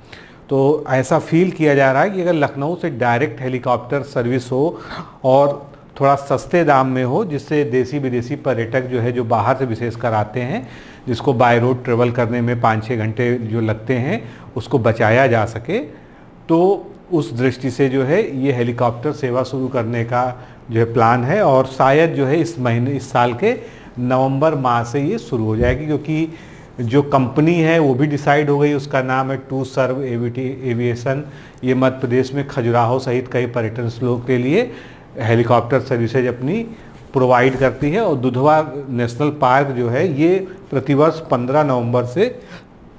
Speaker 1: तो ऐसा फील किया जा रहा है कि अगर लखनऊ से डायरेक्ट हेलीकॉप्टर सर्विस हो और थोड़ा सस्ते दाम में हो, जिससे देसी विदेशी पर्यटक जो है जो बाहर से विशेषकर आते हैं, जिसको बाय रोड ट्रेवल करने में 5-6 घंटे जो लगते हैं उसको बचाया जा सके, तो उस दृष्टि से जो है ये हेलीकॉप्टर सेवा शुरू करने का जो है प्लान है। और शायद जो है इस साल के नवंबर माह से ये शुरू हो जाएगी, क्योंकि जो कंपनी है वो भी डिसाइड हो गई, उसका नाम है टू सर्व एविएशन। ये मध्य प्रदेश में खजुराहो सहित कई पर्यटन स्थलों के लिए हेलीकॉप्टर सर्विसेज अपनी प्रोवाइड करती है। और दुधवा नेशनल पार्क जो है ये प्रतिवर्ष 15 नवंबर से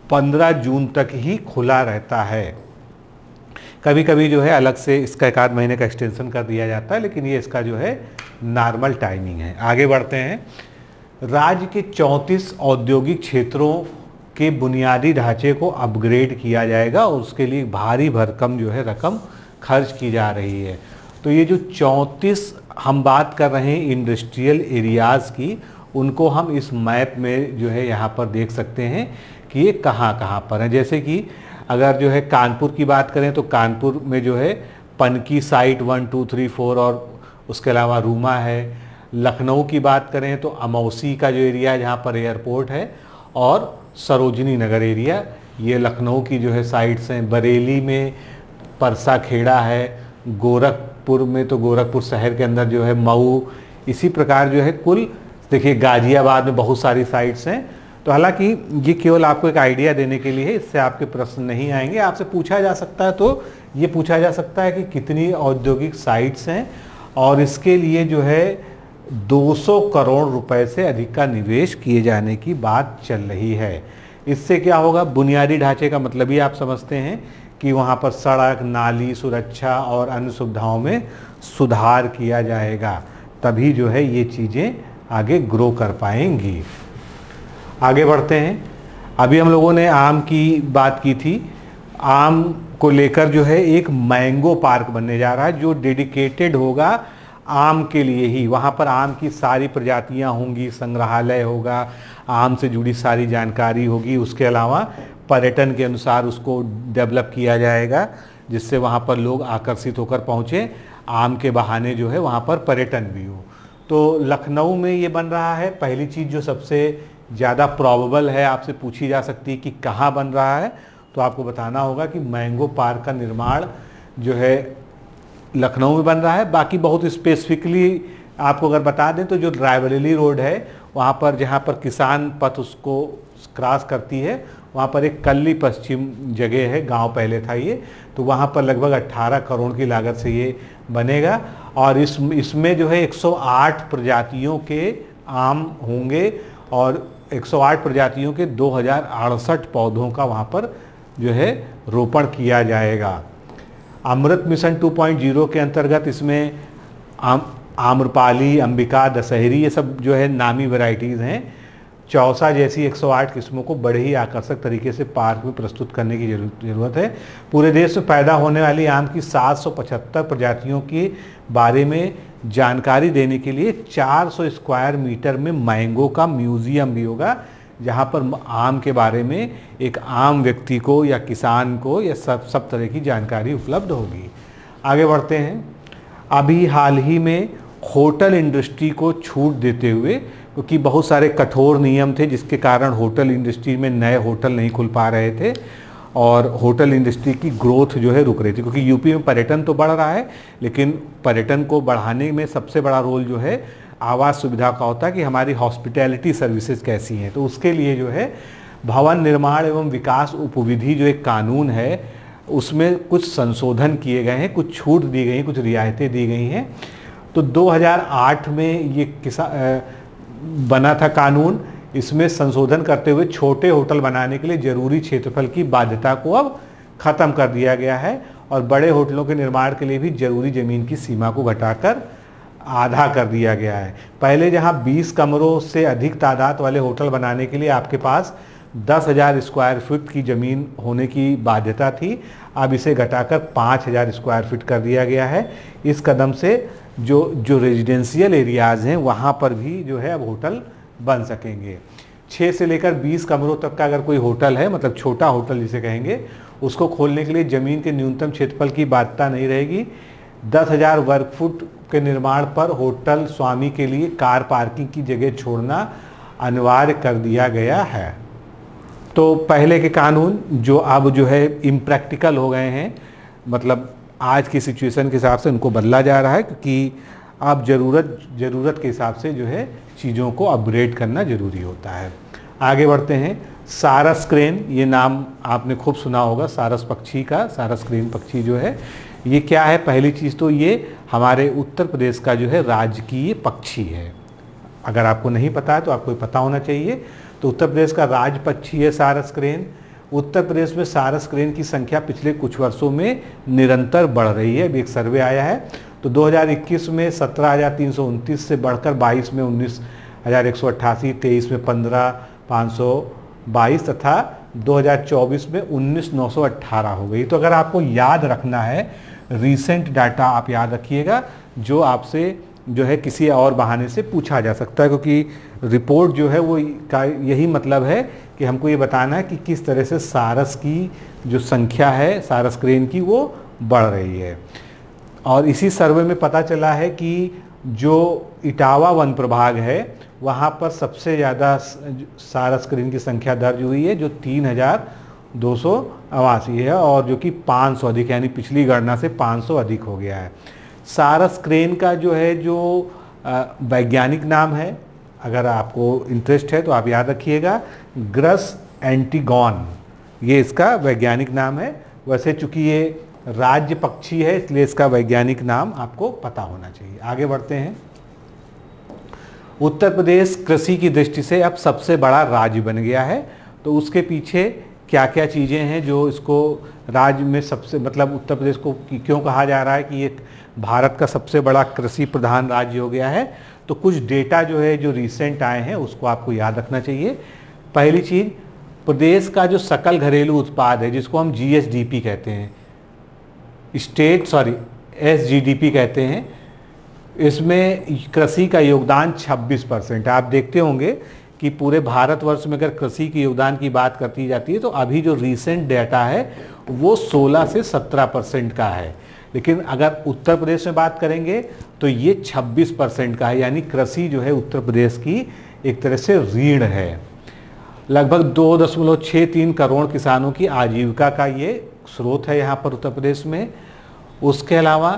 Speaker 1: 15 जून तक ही खुला रहता है। कभी कभी जो है अलग से इसका 1 आध महीने का एक्सटेंशन कर दिया जाता है, लेकिन ये इसका जो है नॉर्मल टाइमिंग है। आगे बढ़ते हैं। राज्य के 34 औद्योगिक क्षेत्रों के बुनियादी ढांचे को अपग्रेड किया जाएगा और उसके लिए भारी भरकम जो है रकम खर्च की जा रही है। तो ये जो 34 हम बात कर रहे हैं इंडस्ट्रियल एरियाज़ की, उनको हम इस मैप में जो है यहाँ पर देख सकते हैं कि ये कहाँ कहाँ पर हैं। जैसे कि अगर जो है कानपुर की बात करें तो कानपुर में जो है पनकी साइट 1, 2, 3, 4 और उसके अलावा रूमा है। लखनऊ की बात करें तो अमौसी का जो एरिया है जहाँ पर एयरपोर्ट है, और सरोजनी नगर एरिया, ये लखनऊ की जो है साइट्स हैं। बरेली में परसा खेड़ा है, गोरखपुर में तो गोरखपुर शहर के अंदर जो है मऊ। इसी प्रकार जो है कुल देखिए गाजियाबाद में बहुत सारी साइट्स हैं। तो हालांकि ये केवल आपको एक आइडिया देने के लिए है, इससे आपके प्रश्न नहीं आएंगे। आपसे पूछा जा सकता है, तो ये पूछा जा सकता है कि कितनी औद्योगिक साइट्स हैं, और इसके लिए जो है 200 करोड़ रुपए से अधिक का निवेश किए जाने की बात चल रही है। इससे क्या होगा, बुनियादी ढांचे का मतलब ही आप समझते हैं कि वहाँ पर सड़क, नाली, सुरक्षा और अन्य सुविधाओं में सुधार किया जाएगा, तभी जो है ये चीज़ें आगे ग्रो कर पाएंगी। आगे बढ़ते हैं। अभी हम लोगों ने आम की बात की थी। आम को लेकर जो है एक मैंगो पार्क बनने जा रहा है, जो डेडिकेटेड होगा आम के लिए ही। वहाँ पर आम की सारी प्रजातियाँ होंगी, संग्रहालय होगा, आम से जुड़ी सारी जानकारी होगी। उसके अलावा पर्यटन के अनुसार उसको डेवलप किया जाएगा, जिससे वहाँ पर लोग आकर्षित होकर पहुँचे, आम के बहाने जो है वहाँ पर पर्यटन भी हो। तो लखनऊ में ये बन रहा है। पहली चीज़ जो सबसे ज़्यादा प्रॉबेबल है, आपसे पूछी जा सकती है कि कहाँ बन रहा है, तो आपको बताना होगा कि मैंगो पार्क का निर्माण जो है लखनऊ में बन रहा है। बाकी बहुत स्पेसिफिकली आपको अगर बता दें तो जो रायबरेली रोड है, वहाँ पर जहाँ पर किसान पथ उसको क्रॉस करती है, वहाँ पर एक कल्ली पश्चिम जगह है, गांव पहले था ये, तो वहाँ पर लगभग 18 करोड़ की लागत से ये बनेगा। और इसमें जो है 108 प्रजातियों के आम होंगे, और 108 प्रजातियों के 2068 पौधों का वहाँ पर जो है रोपण किया जाएगा। अमृत मिशन 2.0 के अंतर्गत इसमें आम्रपाली, अंबिका, दशहरी, ये सब जो है नामी वैरायटीज़ हैं। चौसा जैसी 108 किस्मों को बड़े ही आकर्षक तरीके से पार्क में प्रस्तुत करने की ज़रूरत है। पूरे देश में पैदा होने वाली आम की 775 प्रजातियों के बारे में जानकारी देने के लिए 400 स्क्वायर मीटर में मैंगो का म्यूज़ियम भी होगा, जहाँ पर आम के बारे में एक आम व्यक्ति को या किसान को या सब तरह की जानकारी उपलब्ध होगी। आगे बढ़ते हैं। अभी हाल ही में होटल इंडस्ट्री को छूट देते हुए, क्योंकि बहुत सारे कठोर नियम थे जिसके कारण होटल इंडस्ट्री में नए होटल नहीं खुल पा रहे थे, और होटल इंडस्ट्री की ग्रोथ जो है रुक रही थी, क्योंकि यूपी में पर्यटन तो बढ़ रहा है, लेकिन पर्यटन को बढ़ाने में सबसे बड़ा रोल जो है आवास सुविधा का होता है कि हमारी हॉस्पिटैलिटी सर्विसेज कैसी हैं। तो उसके लिए जो है भवन निर्माण एवं विकास उपविधि जो एक कानून है, उसमें कुछ संशोधन किए गए हैं, कुछ छूट दी गई, कुछ रियायतें दी गई हैं। तो 2008 में ये बना था कानून। इसमें संशोधन करते हुए छोटे होटल बनाने के लिए जरूरी क्षेत्रफल की बाध्यता को अब खत्म कर दिया गया है, और बड़े होटलों के निर्माण के लिए भी जरूरी जमीन की सीमा को घटाकर आधा कर दिया गया है। पहले जहां 20 कमरों से अधिक तादाद वाले होटल बनाने के लिए आपके पास 10,000 स्क्वायर फीट की ज़मीन होने की बाध्यता थी, अब इसे घटाकर 5,000 स्क्वायर फीट कर दिया गया है। इस कदम से जो रेजिडेंशियल एरियाज़ हैं वहाँ पर भी जो है अब होटल बन सकेंगे। 6 से लेकर 20 कमरों तक का अगर कोई होटल है, मतलब छोटा होटल जिसे कहेंगे, उसको खोलने के लिए ज़मीन के न्यूनतम क्षेत्रफल की बाध्यता नहीं रहेगी। 10,000 वर्ग फुट के निर्माण पर होटल स्वामी के लिए कार पार्किंग की जगह छोड़ना अनिवार्य कर दिया गया है। तो पहले के कानून जो अब जो है इम्प्रैक्टिकल हो गए हैं, मतलब आज की सिचुएशन के हिसाब से उनको बदला जा रहा है, क्योंकि अब ज़रूरत के हिसाब से जो है चीज़ों को अपग्रेड करना ज़रूरी होता है। आगे बढ़ते हैं। सारस क्रेन, ये नाम आपने खूब सुना होगा, सारस पक्षी का। सारस क्रेन पक्षी जो है ये क्या है? पहली चीज़ तो ये हमारे उत्तर प्रदेश का जो है राजकीय पक्षी है। अगर आपको नहीं पता है तो आपको पता होना चाहिए। तो उत्तर प्रदेश का राज पक्षी है सारस क्रेन। उत्तर प्रदेश में सारस क्रेन की संख्या पिछले कुछ वर्षों में निरंतर बढ़ रही है। अभी एक सर्वे आया है तो 2021 में 17,329 से बढ़कर 22 में 19,188, 23 में 15,522 तथा 2024 में 19,918 हो गई। तो अगर आपको याद रखना है, रीसेंट डाटा आप याद रखिएगा, जो आपसे जो है किसी और बहाने से पूछा जा सकता है, क्योंकि रिपोर्ट जो है वो का यही मतलब है कि हमको ये बताना है कि किस तरह से सारस की जो संख्या है सारस क्रेन की वो बढ़ रही है। और इसी सर्वे में पता चला है कि जो इटावा वन प्रभाग है वहाँ पर सबसे ज़्यादा सारस क्रेन की संख्या दर्ज हुई है, जो 3,288 है, और जो कि 500 अधिक, यानी पिछली गणना से 500 अधिक हो गया है। सारस क्रेन का जो है जो वैज्ञानिक नाम है अगर आपको इंटरेस्ट है तो आप याद रखिएगा, ग्रस एंटीगॉन ये इसका वैज्ञानिक नाम है। वैसे चूंकि ये राज्य पक्षी है इसलिए इसका वैज्ञानिक नाम आपको पता होना चाहिए। आगे बढ़ते हैं। उत्तर प्रदेश कृषि की दृष्टि से अब सबसे बड़ा राज्य बन गया है, तो उसके पीछे क्या क्या चीज़ें हैं जो इसको राज्य में सबसे मतलब उत्तर प्रदेश को क्यों कहा जा रहा है कि ये भारत का सबसे बड़ा कृषि प्रधान राज्य हो गया है। तो कुछ डेटा जो है जो रिसेंट आए हैं उसको आपको याद रखना चाहिए। पहली चीज़, प्रदेश का जो सकल घरेलू उत्पाद है जिसको हम GSDP कहते हैं, SGDP कहते हैं, इसमें कृषि का योगदान 26%। आप देखते होंगे कि पूरे भारतवर्ष में अगर कृषि के योगदान की बात करती जाती है तो अभी जो रीसेंट डेटा है वो 16 से 17% का है, लेकिन अगर उत्तर प्रदेश में बात करेंगे तो ये 26% का है। यानी कृषि जो है उत्तर प्रदेश की एक तरह से रीढ़ है। लगभग 2.63 करोड़ किसानों की आजीविका का ये स्रोत है यहाँ पर उत्तर प्रदेश में। उसके अलावा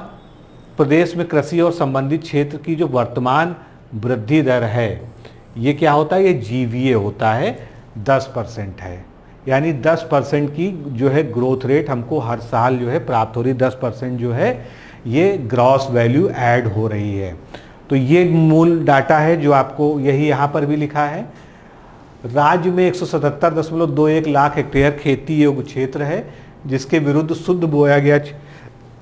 Speaker 1: प्रदेश में कृषि और संबंधित क्षेत्र की जो वर्तमान वृद्धि दर है ये क्या होता है, ये GVA होता है, 10% है। यानी 10% की जो है ग्रोथ रेट हमको हर साल जो है प्राप्त हो रही, 10% जो है ये ग्रॉस वैल्यू ऐड हो रही है। तो ये मूल डाटा है जो आपको यही यहाँ पर भी लिखा है। राज्य में 177.21 लाख हेक्टेयर खेती योग्य क्षेत्र है, जिसके विरुद्ध शुद्ध बोया गया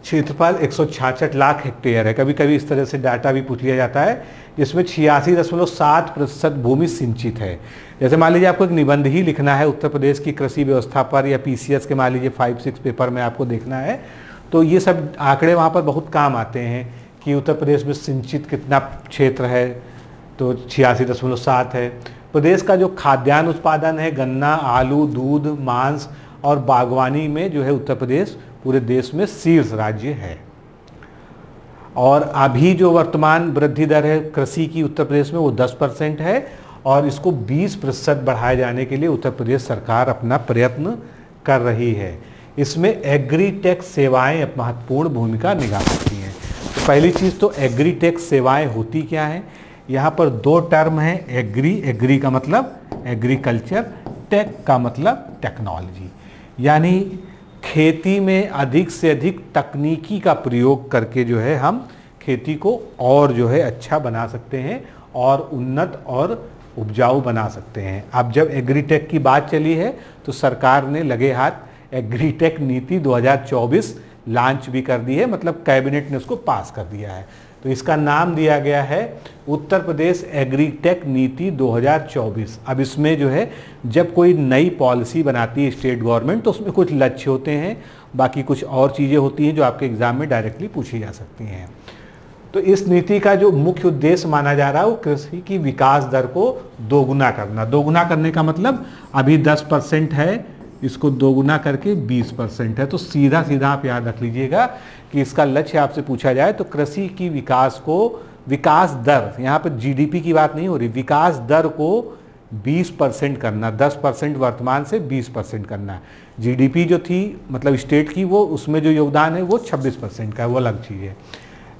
Speaker 1: क्षेत्रफल 166 लाख हेक्टेयर है। कभी कभी इस तरह से डाटा भी पूछ लिया जाता है, जिसमें 86.7% भूमि सिंचित है। जैसे मान लीजिए आपको एक निबंध ही लिखना है उत्तर प्रदेश की कृषि व्यवस्था पर, या PCS के मान लीजिए 5-6 पेपर में आपको देखना है, तो ये सब आंकड़े वहाँ पर बहुत काम आते हैं कि उत्तर प्रदेश में सिंचित कितना क्षेत्र है, तो 86.7 है। प्रदेश का जो खाद्यान्न उत्पादन है, गन्ना, आलू, दूध, मांस और बागवानी में जो है उत्तर प्रदेश पूरे देश में शीर्ष राज्य है। और अभी जो वर्तमान वृद्धि दर है कृषि की उत्तर प्रदेश में वो 10% है, और इसको 20% बढ़ाए जाने के लिए उत्तर प्रदेश सरकार अपना प्रयत्न कर रही है। इसमें एग्रीटेक सेवाएं महत्वपूर्ण भूमिका निभा सकती हैं। तो पहली चीज़ तो एग्रीटेक सेवाएं होती क्या हैं, यहाँ पर 2 टर्म है, एग्री का मतलब एग्रीकल्चर, टेक का मतलब टेक्नोलॉजी। यानी खेती में अधिक से अधिक तकनीकी का प्रयोग करके जो है हम खेती को और जो है अच्छा बना सकते हैं और उन्नत और उपजाऊ बना सकते हैं। अब जब एग्रीटेक की बात चली है तो सरकार ने लगे हाथ एग्रीटेक नीति 2024 लॉन्च भी कर दी है, मतलब कैबिनेट ने उसको पास कर दिया है। तो इसका नाम दिया गया है उत्तर प्रदेश एग्रीटेक नीति 2024। अब इसमें जो है जब कोई नई पॉलिसी बनाती है स्टेट गवर्नमेंट तो उसमें कुछ लक्ष्य होते हैं, बाकी कुछ और चीज़ें होती हैं जो आपके एग्जाम में डायरेक्टली पूछी जा सकती हैं। तो इस नीति का जो मुख्य उद्देश्य माना जा रहा है वो कृषि की विकास दर को दोगुना करना। दोगुना करने का मतलब अभी 10% है, इसको दोगुना करके 20% है। तो सीधा सीधा आप याद रख लीजिएगा कि इसका लक्ष्य आपसे पूछा जाए तो कृषि की विकास को, विकास दर, यहाँ पर GDP की बात नहीं हो रही, विकास दर को 20% करना, 10% वर्तमान से 20% करना। GDP जो थी मतलब स्टेट की, वो उसमें जो योगदान है वो 26% का है, वो अलग चीज़ है।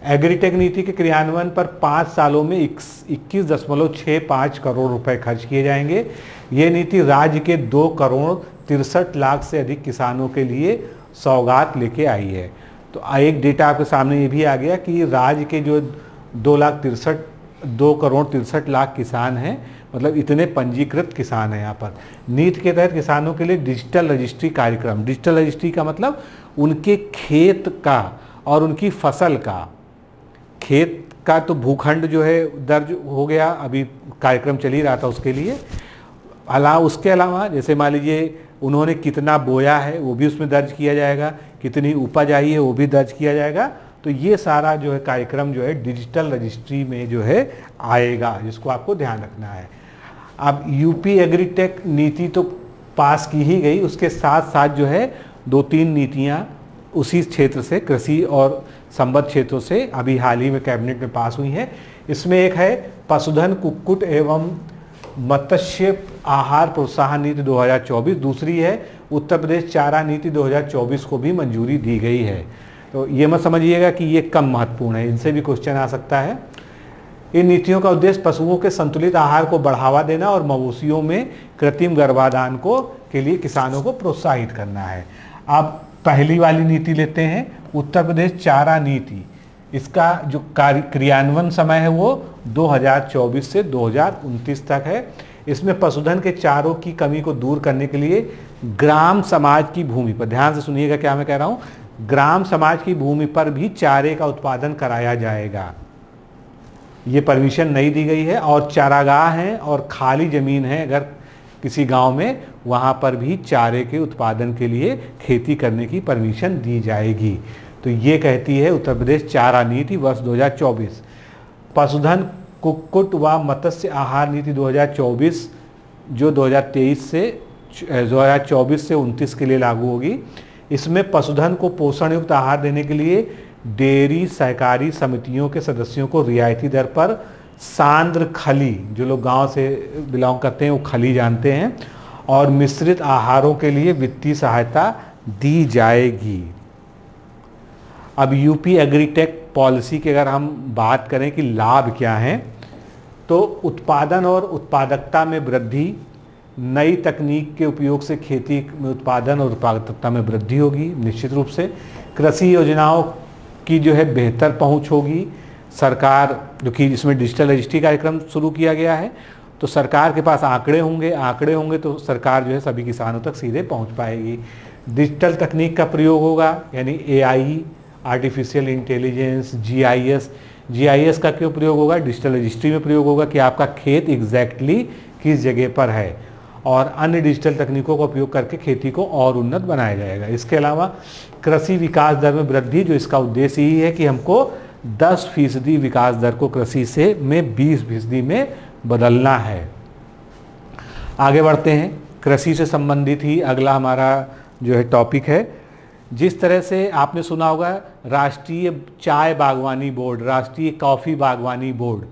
Speaker 1: एग्रीटेक नीति के क्रियान्वयन पर 5 सालों में 21.65 करोड़ रुपए खर्च किए जाएंगे। ये नीति राज्य के 2,63,00,000 से अधिक किसानों के लिए सौगात लेके आई है। तो एक डेटा आपके सामने ये भी आ गया कि राज्य के जो 2,63,00,000 किसान हैं, मतलब इतने पंजीकृत किसान हैं यहाँ पर। नीति के तहत किसानों के लिए डिजिटल रजिस्ट्री कार्यक्रम, डिजिटल रजिस्ट्री का मतलब उनके खेत का और उनकी फसल का, खेत का तो भूखंड जो है दर्ज हो गया, अभी कार्यक्रम चल ही रहा था उसके लिए। उसके अलावा जैसे मान लीजिए उन्होंने कितना बोया है वो भी उसमें दर्ज किया जाएगा, कितनी उपज आई है वो भी दर्ज किया जाएगा। तो ये सारा जो है कार्यक्रम जो है डिजिटल रजिस्ट्री में जो है आएगा, जिसको आपको ध्यान रखना है। अब यूपी एग्रीटेक नीति तो पास की ही गई, उसके साथ साथ जो है 2-3 नीतियाँ उसी क्षेत्र से, कृषि और संबद्ध क्षेत्रों से अभी हाल ही में कैबिनेट में पास हुई हैं। इसमें एक है पशुधन, कुक्कुट एवं मत्स्य आहार प्रोत्साहन नीति 2024, दूसरी है उत्तर प्रदेश चारा नीति 2024 को भी मंजूरी दी गई है। तो ये मत समझिएगा कि ये कम महत्वपूर्ण है, इनसे भी क्वेश्चन आ सकता है। इन नीतियों का उद्देश्य पशुओं के संतुलित आहार को बढ़ावा देना और मवेशियों में कृत्रिम गर्भाधान के लिए किसानों को प्रोत्साहित करना है। अब पहली वाली नीति लेते हैं, उत्तर प्रदेश चारा नीति। इसका जो क्रियान्वयन समय है वो 2024 से 2029 तक है। इसमें पशुधन के चारों की कमी को दूर करने के लिए ग्राम समाज की भूमि पर, ध्यान से सुनिएगा क्या मैं कह रहा हूँ, ग्राम समाज की भूमि पर भी चारे का उत्पादन कराया जाएगा। ये परमिशन नहीं दी गई है। और चारागाह हैं और खाली ज़मीन है अगर किसी गांव में, वहां पर भी चारे के उत्पादन के लिए खेती करने की परमिशन दी जाएगी। तो ये कहती है उत्तर प्रदेश चारा नीति वर्ष 2024। पशुधन कुक्कुट व मत्स्य आहार नीति 2024 जो 2023 से 2024 से 29 के लिए लागू होगी। इसमें पशुधन को पोषण युक्त आहार देने के लिए डेयरी सहकारी समितियों के सदस्यों को रियायती दर पर सांद्र खली, जो लोग गांव से बिलोंग करते हैं वो खली जानते हैं, और मिश्रित आहारों के लिए वित्तीय सहायता दी जाएगी। अब यूपी एग्रीटेक पॉलिसी की अगर हम बात करें कि लाभ क्या हैं, तो उत्पादन और उत्पादकता में वृद्धि, नई तकनीक के उपयोग से खेती में उत्पादन और उत्पादकता में वृद्धि होगी निश्चित रूप से। कृषि योजनाओं की जो है बेहतर पहुंच होगी। सरकार जो कि इसमें डिजिटल रजिस्ट्री कार्यक्रम शुरू किया गया है, तो सरकार के पास आंकड़े होंगे तो सरकार जो है सभी किसानों तक सीधे पहुंच पाएगी। डिजिटल तकनीक का प्रयोग होगा, यानी AI, आर्टिफिशियल इंटेलिजेंस, GIS का क्यों प्रयोग होगा, डिजिटल रजिस्ट्री में प्रयोग होगा कि आपका खेत एग्जैक्टली किस जगह पर है, और अन्य डिजिटल तकनीकों का उपयोग करके खेती को और उन्नत बनाया जाएगा। इसके अलावा कृषि विकास दर में वृद्धि, जो इसका उद्देश्य यही है कि हमको 10% विकास दर को कृषि से में 20% में बदलना है। आगे बढ़ते हैं, कृषि से संबंधित ही अगला हमारा जो है टॉपिक है। जिस तरह से आपने सुना होगा राष्ट्रीय चाय बागवानी बोर्ड, राष्ट्रीय कॉफ़ी बागवानी बोर्ड,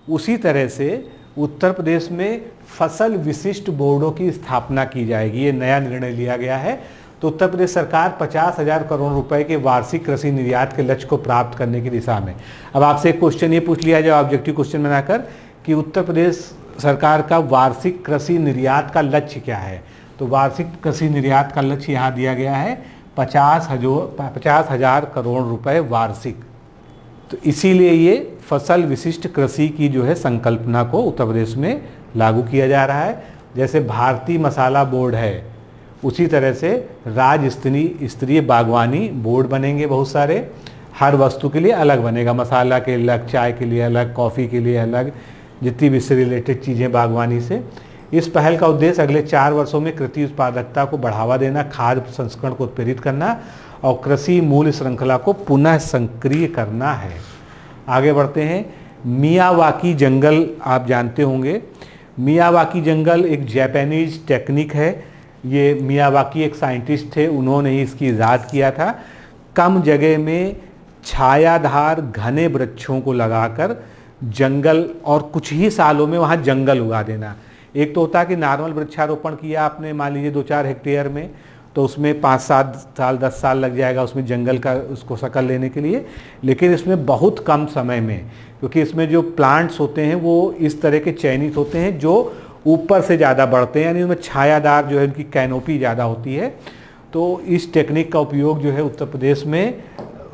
Speaker 1: उसी तरह से उत्तर प्रदेश में फसल विशिष्ट बोर्डों की स्थापना की जाएगी। ये नया निर्णय लिया गया है। तो उत्तर प्रदेश सरकार 50,000 करोड़ रुपए के वार्षिक कृषि निर्यात के लक्ष्य को प्राप्त करने की दिशा में। अब आपसे एक क्वेश्चन ये पूछ लिया जाए ऑब्जेक्टिव क्वेश्चन बनाकर कि उत्तर प्रदेश सरकार का वार्षिक कृषि निर्यात का लक्ष्य क्या है। तो वार्षिक कृषि निर्यात का लक्ष्य यहाँ दिया गया है 50,000 करोड़ रुपए वार्षिक। तो इसीलिए ये फसल विशिष्ट कृषि की जो है संकल्पना को उत्तर प्रदेश में लागू किया जा रहा है। जैसे भारतीय मसाला बोर्ड है, उसी तरह से राज्य स्तरीय बागवानी बोर्ड बनेंगे बहुत सारे, हर वस्तु के लिए अलग बनेगा, मसाला के अलग, चाय के लिए अलग, कॉफ़ी के लिए अलग, जितनी भी इससे रिलेटेड चीज़ें बागवानी से। इस पहल का उद्देश्य अगले 4 वर्षों में कृषि उत्पादकता को बढ़ावा देना, खाद्य प्रसंस्करण को उत्प्रेरित करना और कृषि मूल्य श्रृंखला को पुनः सक्रिय करना है। आगे बढ़ते हैं, मियावाकी जंगल आप जानते होंगे। मियावाकी जंगल एक जापानीज टेक्निक है। ये मियावाकी एक साइंटिस्ट थे, उन्होंने ही इसकी इजाद किया था। कम जगह में छायादार घने वृक्षों को लगाकर जंगल और कुछ ही सालों में वहाँ जंगल उगा देना। एक तो होता है कि नॉर्मल वृक्षारोपण किया आपने, मान लीजिए 2-4 हेक्टेयर में, तो उसमें 5-7 साल 10 साल लग जाएगा उसमें जंगल का उसको शक्ल लेने के लिए। लेकिन इसमें बहुत कम समय में, क्योंकि इसमें जो प्लांट्स होते हैं वो इस तरह के चयनित होते हैं जो ऊपर से ज़्यादा बढ़ते हैं, यानी उनमें छायादार जो है उनकी कैनोपी ज़्यादा होती है। तो इस टेक्निक का उपयोग जो है उत्तर प्रदेश में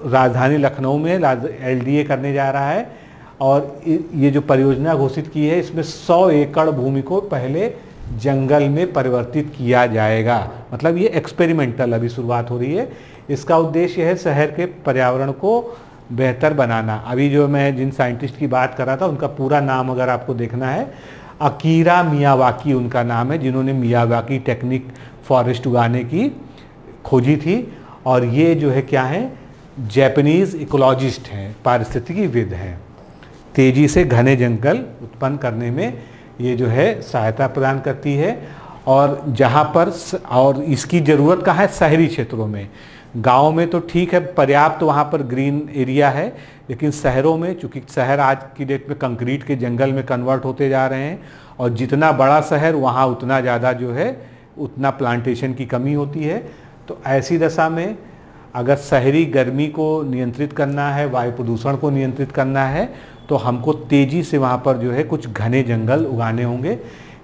Speaker 1: राजधानी लखनऊ में LDA करने जा रहा है। और ये जो परियोजना घोषित की है, इसमें 100 एकड़ भूमि को पहले जंगल में परिवर्तित किया जाएगा। मतलब ये एक्सपेरिमेंटल अभी शुरुआत हो रही है। इसका उद्देश्य है शहर के पर्यावरण को बेहतर बनाना। अभी जो मैं जिन साइंटिस्ट की बात कर रहा था उनका पूरा नाम अगर आपको देखना है, अकीरा मियावाकी उनका नाम है, जिन्होंने मियावाकी टेक्निक फॉरेस्ट उगाने की खोजी थी। और ये जो है क्या है, जापानीज इकोलॉजिस्ट हैं, पारिस्थितिकीविद हैं। तेज़ी से घने जंगल उत्पन्न करने में ये जो है सहायता प्रदान करती है। और जहाँ पर और इसकी ज़रूरत कहाँ है, शहरी क्षेत्रों में। गांव में तो ठीक है, पर्याप्त तो वहाँ पर ग्रीन एरिया है, लेकिन शहरों में, चूँकि शहर आज की डेट में कंक्रीट के जंगल में कन्वर्ट होते जा रहे हैं, और जितना बड़ा शहर वहाँ उतना ज़्यादा जो है उतना प्लांटेशन की कमी होती है। तो ऐसी दशा में अगर शहरी गर्मी को नियंत्रित करना है, वायु प्रदूषण को नियंत्रित करना है, तो हमको तेज़ी से वहाँ पर जो है कुछ घने जंगल उगाने होंगे।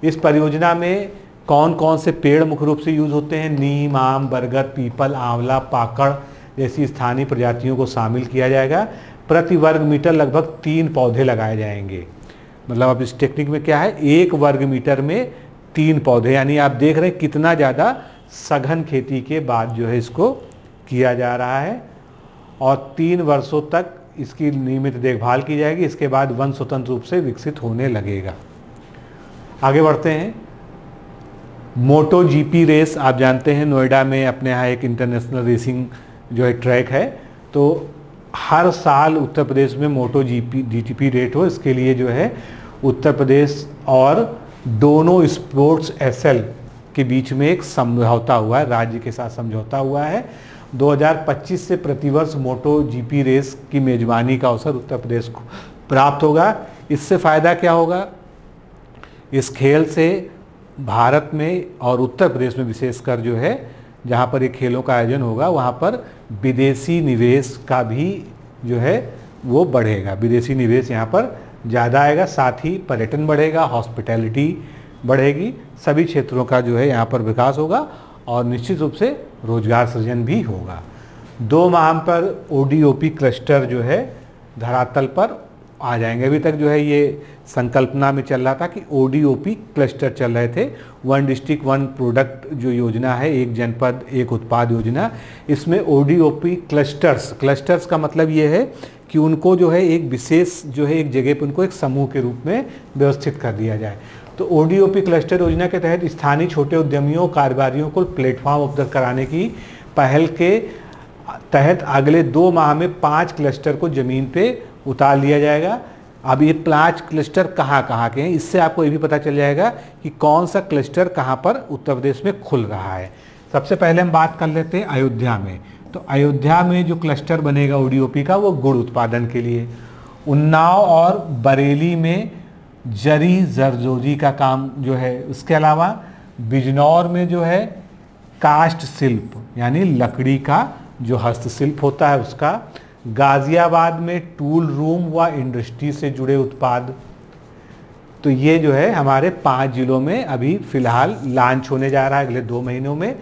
Speaker 1: इस परियोजना में कौन कौन से पेड़ मुख्य रूप से यूज़ होते हैं? नीम, आम, बरगद, पीपल, आंवला, पाकड़ जैसी स्थानीय प्रजातियों को शामिल किया जाएगा। प्रति वर्ग मीटर लगभग 3 पौधे लगाए जाएंगे। मतलब अब इस टेक्निक में क्या है, 1 वर्ग मीटर में 3 पौधे, यानी आप देख रहे हैं कितना ज़्यादा सघन खेती के बाद जो है इसको किया जा रहा है। और 3 वर्षों तक इसकी नियमित देखभाल की जाएगी। इसके बाद वन स्वतंत्र रूप से विकसित होने लगेगा। आगे बढ़ते हैं। मोटो जीपी रेस आप जानते हैं, नोएडा में अपने यहाँ एक इंटरनेशनल रेसिंग जो है ट्रैक है। तो हर साल उत्तर प्रदेश में मोटो जीपी रेट हो, इसके लिए जो है उत्तर प्रदेश और दोनों स्पोर्ट्स एसएल के बीच में एक समझौता हुआ है, राज्य के साथ समझौता हुआ है। 2025 से प्रतिवर्ष मोटो जीपी रेस की मेजबानी का अवसर उत्तर प्रदेश को प्राप्त होगा। इससे फ़ायदा क्या होगा? इस खेल से भारत में और उत्तर प्रदेश में विशेषकर जो है जहाँ पर ये खेलों का आयोजन होगा वहाँ पर विदेशी निवेश का भी जो है वो बढ़ेगा। विदेशी निवेश यहाँ पर ज़्यादा आएगा, साथ ही पर्यटन बढ़ेगा, हॉस्पिटैलिटी बढ़ेगी, सभी क्षेत्रों का जो है यहाँ पर विकास होगा और निश्चित रूप से रोजगार सृजन भी होगा। 2 माह पर ओडीओपी क्लस्टर जो है धरातल पर आ जाएंगे। अभी तक जो है ये संकल्पना में चल रहा था कि ओडीओपी क्लस्टर चल रहे थे, 1 डिस्ट्रिक्ट 1 प्रोडक्ट जो योजना है, 1 जनपद 1 उत्पाद योजना। इसमें ओडीओपी क्लस्टर्स का मतलब ये है कि उनको जो है एक विशेष जो है एक जगह पर उनको एक समूह के रूप में व्यवस्थित कर दिया जाए। तो ओडीओपी क्लस्टर योजना के तहत स्थानीय छोटे उद्यमियों कारोबारियों को प्लेटफॉर्म उपलब्ध कराने की पहल के तहत अगले 2 माह में 5 क्लस्टर को ज़मीन पे उतार लिया जाएगा। अब ये 5 क्लस्टर कहाँ के हैं, इससे आपको ये भी पता चल जाएगा कि कौन सा क्लस्टर कहाँ पर उत्तर प्रदेश में खुल रहा है। सबसे पहले हम बात कर लेते हैं अयोध्या में। तो अयोध्या में जो क्लस्टर बनेगा ओडीओपी का वो गुड़ उत्पादन के लिए। उन्नाव और बरेली में जरी जरदोजी का काम जो है, उसके अलावा बिजनौर में जो है काष्ठ शिल्प यानी लकड़ी का जो हस्तशिल्प होता है उसका। गाजियाबाद में टूल रूम व इंडस्ट्री से जुड़े उत्पाद। तो ये जो है हमारे 5 जिलों में अभी फिलहाल लॉन्च होने जा रहा है अगले 2 महीनों में।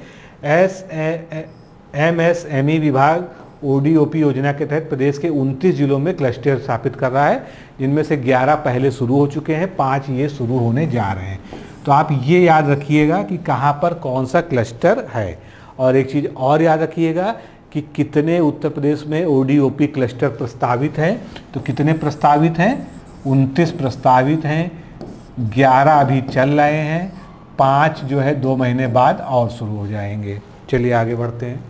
Speaker 1: एमएसएमई विभाग ओडीओपी योजना के तहत प्रदेश के 29 जिलों में क्लस्टर स्थापित कर रहा है, जिनमें से 11 पहले शुरू हो चुके हैं, 5 ये शुरू होने जा रहे हैं। तो आप ये याद रखिएगा कि कहाँ पर कौन सा क्लस्टर है। और एक चीज़ और याद रखिएगा कि कितने उत्तर प्रदेश में ओडीओपी क्लस्टर प्रस्तावित हैं। तो कितने प्रस्तावित हैं? 29 प्रस्तावित हैं, 11 अभी चल रहे हैं, 5 जो है 2 महीने बाद और शुरू हो जाएंगे। चलिए आगे बढ़ते हैं।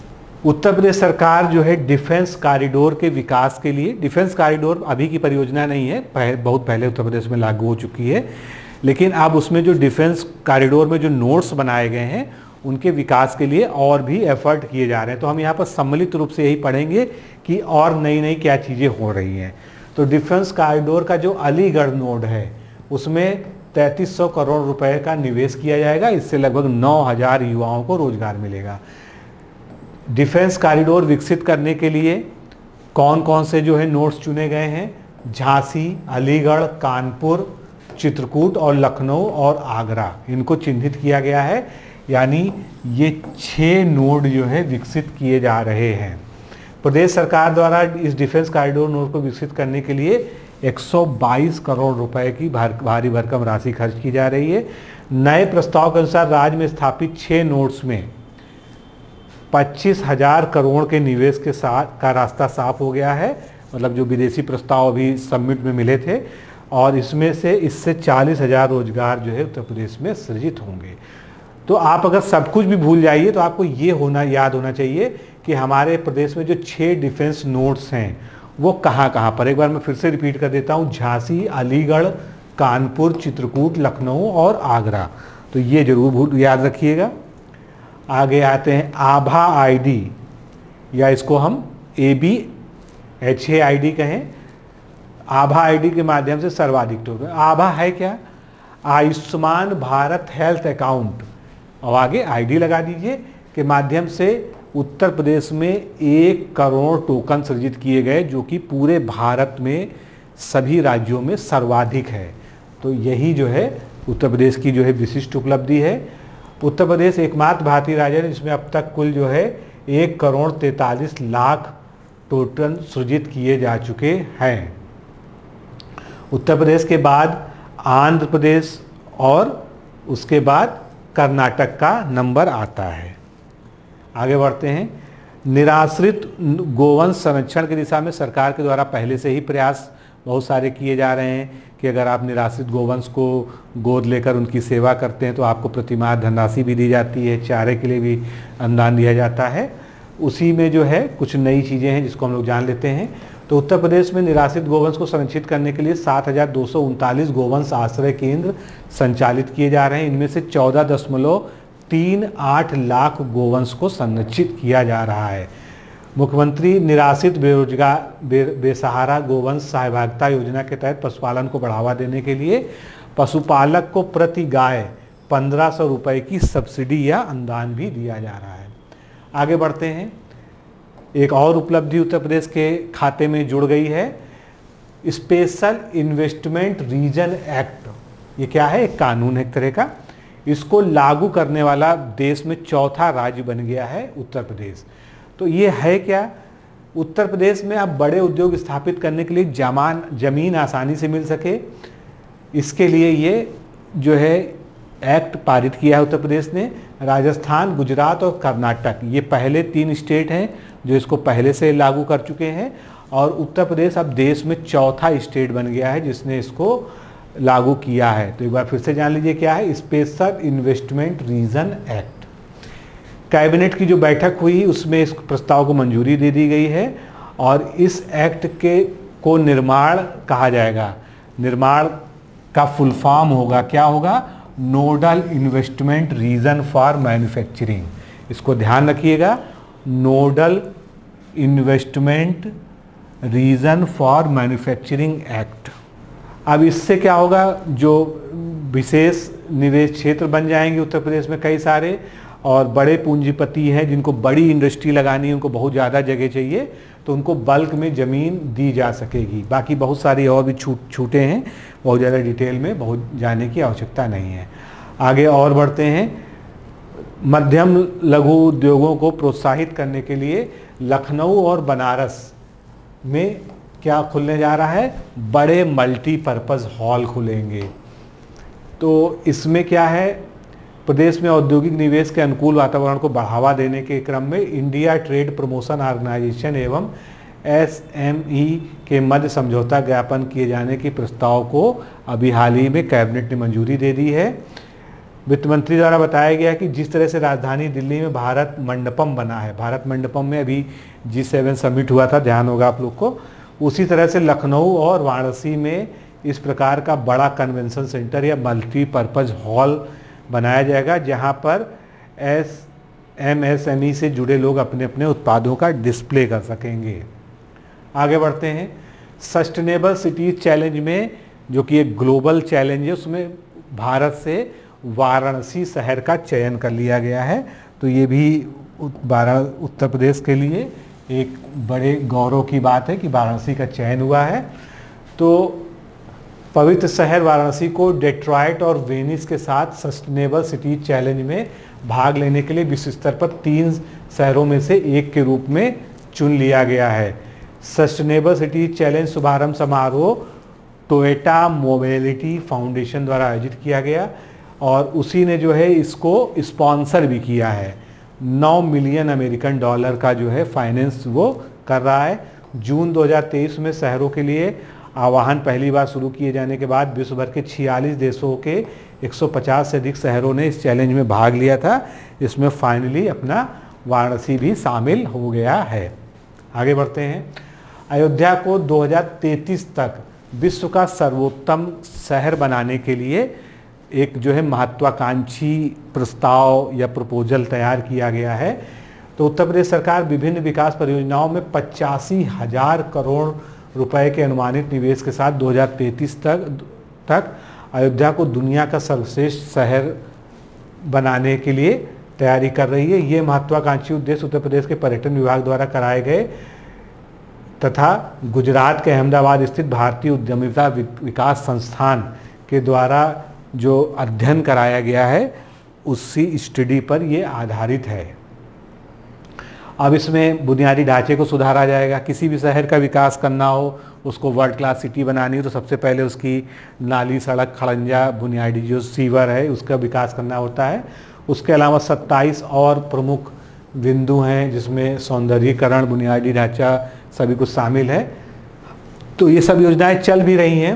Speaker 1: उत्तर प्रदेश सरकार जो है डिफेंस कॉरिडोर के विकास के लिए, डिफेंस कॉरिडोर अभी की परियोजना नहीं है, बहुत पहले उत्तर प्रदेश में लागू हो चुकी है, लेकिन अब उसमें जो डिफेंस कॉरिडोर में जो नोड्स बनाए गए हैं उनके विकास के लिए और भी एफर्ट किए जा रहे हैं। तो हम यहाँ पर सम्मिलित रूप से यही पढ़ेंगे कि और नई नई क्या चीज़ें हो रही हैं। तो डिफेंस कॉरिडोर का जो अलीगढ़ नोड है उसमें 3300 करोड़ रुपए का निवेश किया जाएगा। इससे लगभग 9000 युवाओं को रोजगार मिलेगा। डिफेंस कॉरिडोर विकसित करने के लिए कौन कौन से जो है नोड्स चुने गए हैं? झांसी, अलीगढ़, कानपुर, चित्रकूट और लखनऊ और आगरा, इनको चिन्हित किया गया है। यानी ये 6 नोड जो है विकसित किए जा रहे हैं। प्रदेश सरकार द्वारा इस डिफेंस कॉरिडोर नोड को विकसित करने के लिए 122 करोड़ रुपए की भारी भरकम राशि खर्च की जा रही है। नए प्रस्ताव के अनुसार राज्य में स्थापित 6 नोड्स में 25,000 करोड़ के निवेश के साथ का रास्ता साफ हो गया है। मतलब जो विदेशी प्रस्ताव अभी समिट में मिले थे, और इससे 40,000 रोजगार जो है उत्तर प्रदेश में सृजित होंगे। तो आप अगर सब कुछ भी भूल जाइए तो आपको ये याद होना चाहिए कि हमारे प्रदेश में जो 6 डिफेंस नोड्स हैं वो कहाँ पर। एक बार मैं फिर से रिपीट कर देता हूँ, झांसी, अलीगढ़, कानपुर, चित्रकूट, लखनऊ और आगरा। तो ये जरूर याद रखिएगा। आगे आते हैं आभा आईडी, या इसको हम ABHA कहें। आभा आईडी के माध्यम से सर्वाधिक टोकन। आभा है क्या? आयुष्मान भारत हेल्थ अकाउंट, और आगे आईडी लगा दीजिए, के माध्यम से उत्तर प्रदेश में 1 करोड़ टोकन सृजित किए गए, जो कि पूरे भारत में सभी राज्यों में सर्वाधिक है। तो यही जो है उत्तर प्रदेश की जो है विशिष्ट उपलब्धि है। उत्तर प्रदेश एकमात्र भारतीय राज्य है जिसमें अब तक कुल जो है 1,43,00,000 टोटल सृजित किए जा चुके हैं। उत्तर प्रदेश के बाद आंध्र प्रदेश और उसके बाद कर्नाटक का नंबर आता है। आगे बढ़ते हैं। निराश्रित गोवंश संरक्षण की दिशा में सरकार के द्वारा पहले से ही प्रयास बहुत सारे किए जा रहे हैं कि अगर आप निराश्रित गोवंश को गोद लेकर उनकी सेवा करते हैं तो आपको प्रतिमाह धनराशि भी दी जाती है, चारे के लिए भी अनुदान दिया जाता है। उसी में जो है कुछ नई चीज़ें हैं जिसको हम लोग जान लेते हैं। तो उत्तर प्रदेश में निराश्रित गोवंश को संरक्षित करने के लिए 7,239 गोवंश आश्रय केंद्र संचालित किए जा रहे हैं। इनमें से 14.38 लाख गोवंश को संरक्षित किया जा रहा है। मुख्यमंत्री निराश्रित बेसहारा गोवंश सहभागिता योजना के तहत पशुपालन को बढ़ावा देने के लिए पशुपालक को प्रति गाय 1,500 रुपये की सब्सिडी या अनुदान भी दिया जा रहा है। आगे बढ़ते हैं। एक और उपलब्धि उत्तर प्रदेश के खाते में जुड़ गई है, स्पेशल इन्वेस्टमेंट रीजन एक्ट। ये क्या है? एक कानून है एक तरह का। इसको लागू करने वाला देश में चौथा राज्य बन गया है उत्तर प्रदेश। तो ये है क्या? उत्तर प्रदेश में अब बड़े उद्योग स्थापित करने के लिए जमीन आसानी से मिल सके, इसके लिए ये जो है एक्ट पारित किया है उत्तर प्रदेश ने। राजस्थान, गुजरात और कर्नाटक ये पहले 3 स्टेट हैं जो इसको पहले से लागू कर चुके हैं, और उत्तर प्रदेश अब देश में चौथा स्टेट बन गया है जिसने इसको लागू किया है। तो एक बार फिर से जान लीजिए क्या है special investment region act. Cabinet की जो बैठक हुई उसमें इस प्रस्ताव को मंजूरी दे दी गई है, और इस एक्ट को निर्माण कहा जाएगा। निर्माण का फुल फॉर्म होगा, क्या होगा? Nodal investment region for manufacturing. इसको ध्यान रखिएगा, nodal investment region for manufacturing act. अब इससे क्या होगा? जो विशेष निवेश क्षेत्र बन जाएंगे उत्तर प्रदेश में कई सारे, और बड़े पूंजीपति हैं जिनको बड़ी इंडस्ट्री लगानी है, उनको बहुत ज़्यादा जगह चाहिए, तो उनको बल्क में ज़मीन दी जा सकेगी। बाकी बहुत सारी और भी छूटें हैं, बहुत ज़्यादा डिटेल में बहुत जाने की आवश्यकता नहीं है। आगे और बढ़ते हैं। मध्यम लघु उद्योगों को प्रोत्साहित करने के लिए लखनऊ और बनारस में क्या खुलने जा रहा है? बड़े मल्टीपर्पज़ हॉल खुलेंगे। तो इसमें क्या है? प्रदेश में औद्योगिक निवेश के अनुकूल वातावरण को बढ़ावा देने के क्रम में इंडिया ट्रेड प्रमोशन ऑर्गेनाइजेशन एवं SME के मध्य समझौता ज्ञापन किए जाने के प्रस्ताव को अभी हाल ही में कैबिनेट ने मंजूरी दे दी है। वित्त मंत्री द्वारा बताया गया कि जिस तरह से राजधानी दिल्ली में भारत मंडपम बना है, भारत मंडपम में अभी G7 समिट हुआ था, ध्यान होगा आप लोग को, उसी तरह से लखनऊ और वाराणसी में इस प्रकार का बड़ा कन्वेंशन सेंटर या मल्टीपर्पज़ हॉल बनाया जाएगा, जहां पर MSME से जुड़े लोग अपने अपने उत्पादों का डिस्प्ले कर सकेंगे। आगे बढ़ते हैं। सस्टेनेबल सिटीज चैलेंज में, जो कि एक ग्लोबल चैलेंज है, उसमें भारत से वाराणसी शहर का चयन कर लिया गया है। तो ये भी उत्तर प्रदेश के लिए एक बड़े गौरव की बात है कि वाराणसी का चयन हुआ है। तो पवित्र शहर वाराणसी को डेट्रॉयट और वेनिस के साथ सस्टेनेबल सिटीज चैलेंज में भाग लेने के लिए विश्व स्तर पर 3 शहरों में से एक के रूप में चुन लिया गया है। सस्टेनेबल सिटीज चैलेंज शुभारंभ समारोह टोयोटा मोबिलिटी फाउंडेशन द्वारा आयोजित किया गया, और उसी ने जो है इसको स्पॉन्सर भी किया है। 9 मिलियन अमेरिकन डॉलर का जो है फाइनेंस वो कर रहा है। जून 2023 में शहरों के लिए आह्वान पहली बार शुरू किए जाने के बाद विश्व भर के 46 देशों के 150 से अधिक शहरों ने इस चैलेंज में भाग लिया था। इसमें फाइनली अपना वाराणसी भी शामिल हो गया है। आगे बढ़ते हैं। अयोध्या को 2033 तक विश्व का सर्वोत्तम शहर बनाने के लिए एक जो है महत्वाकांक्षी प्रस्ताव या प्रपोजल तैयार किया गया है। तो उत्तर प्रदेश सरकार विभिन्न विकास परियोजनाओं में 85,000 करोड़ रुपए के अनुमानित निवेश के साथ 2033 तक अयोध्या को दुनिया का सर्वश्रेष्ठ शहर बनाने के लिए तैयारी कर रही है। ये महत्वाकांक्षी उद्देश्य उत्तर प्रदेश के पर्यटन विभाग द्वारा कराए गए तथा गुजरात के अहमदाबाद स्थित भारतीय उद्यमिता विकास संस्थान के द्वारा जो अध्ययन कराया गया है उसी स्टडी पर ये आधारित है। अब इसमें बुनियादी ढांचे को सुधारा जाएगा। किसी भी शहर का विकास करना हो, उसको वर्ल्ड क्लास सिटी बनानी हो, तो सबसे पहले उसकी नाली, सड़क, खड़ंजा, बुनियादी जो सीवर है उसका विकास करना होता है। उसके अलावा 27 और प्रमुख बिंदु हैं जिसमें सौंदर्यीकरण, बुनियादी ढांचा सभी कुछ शामिल है। तो ये सब योजनाएं चल भी रही हैं।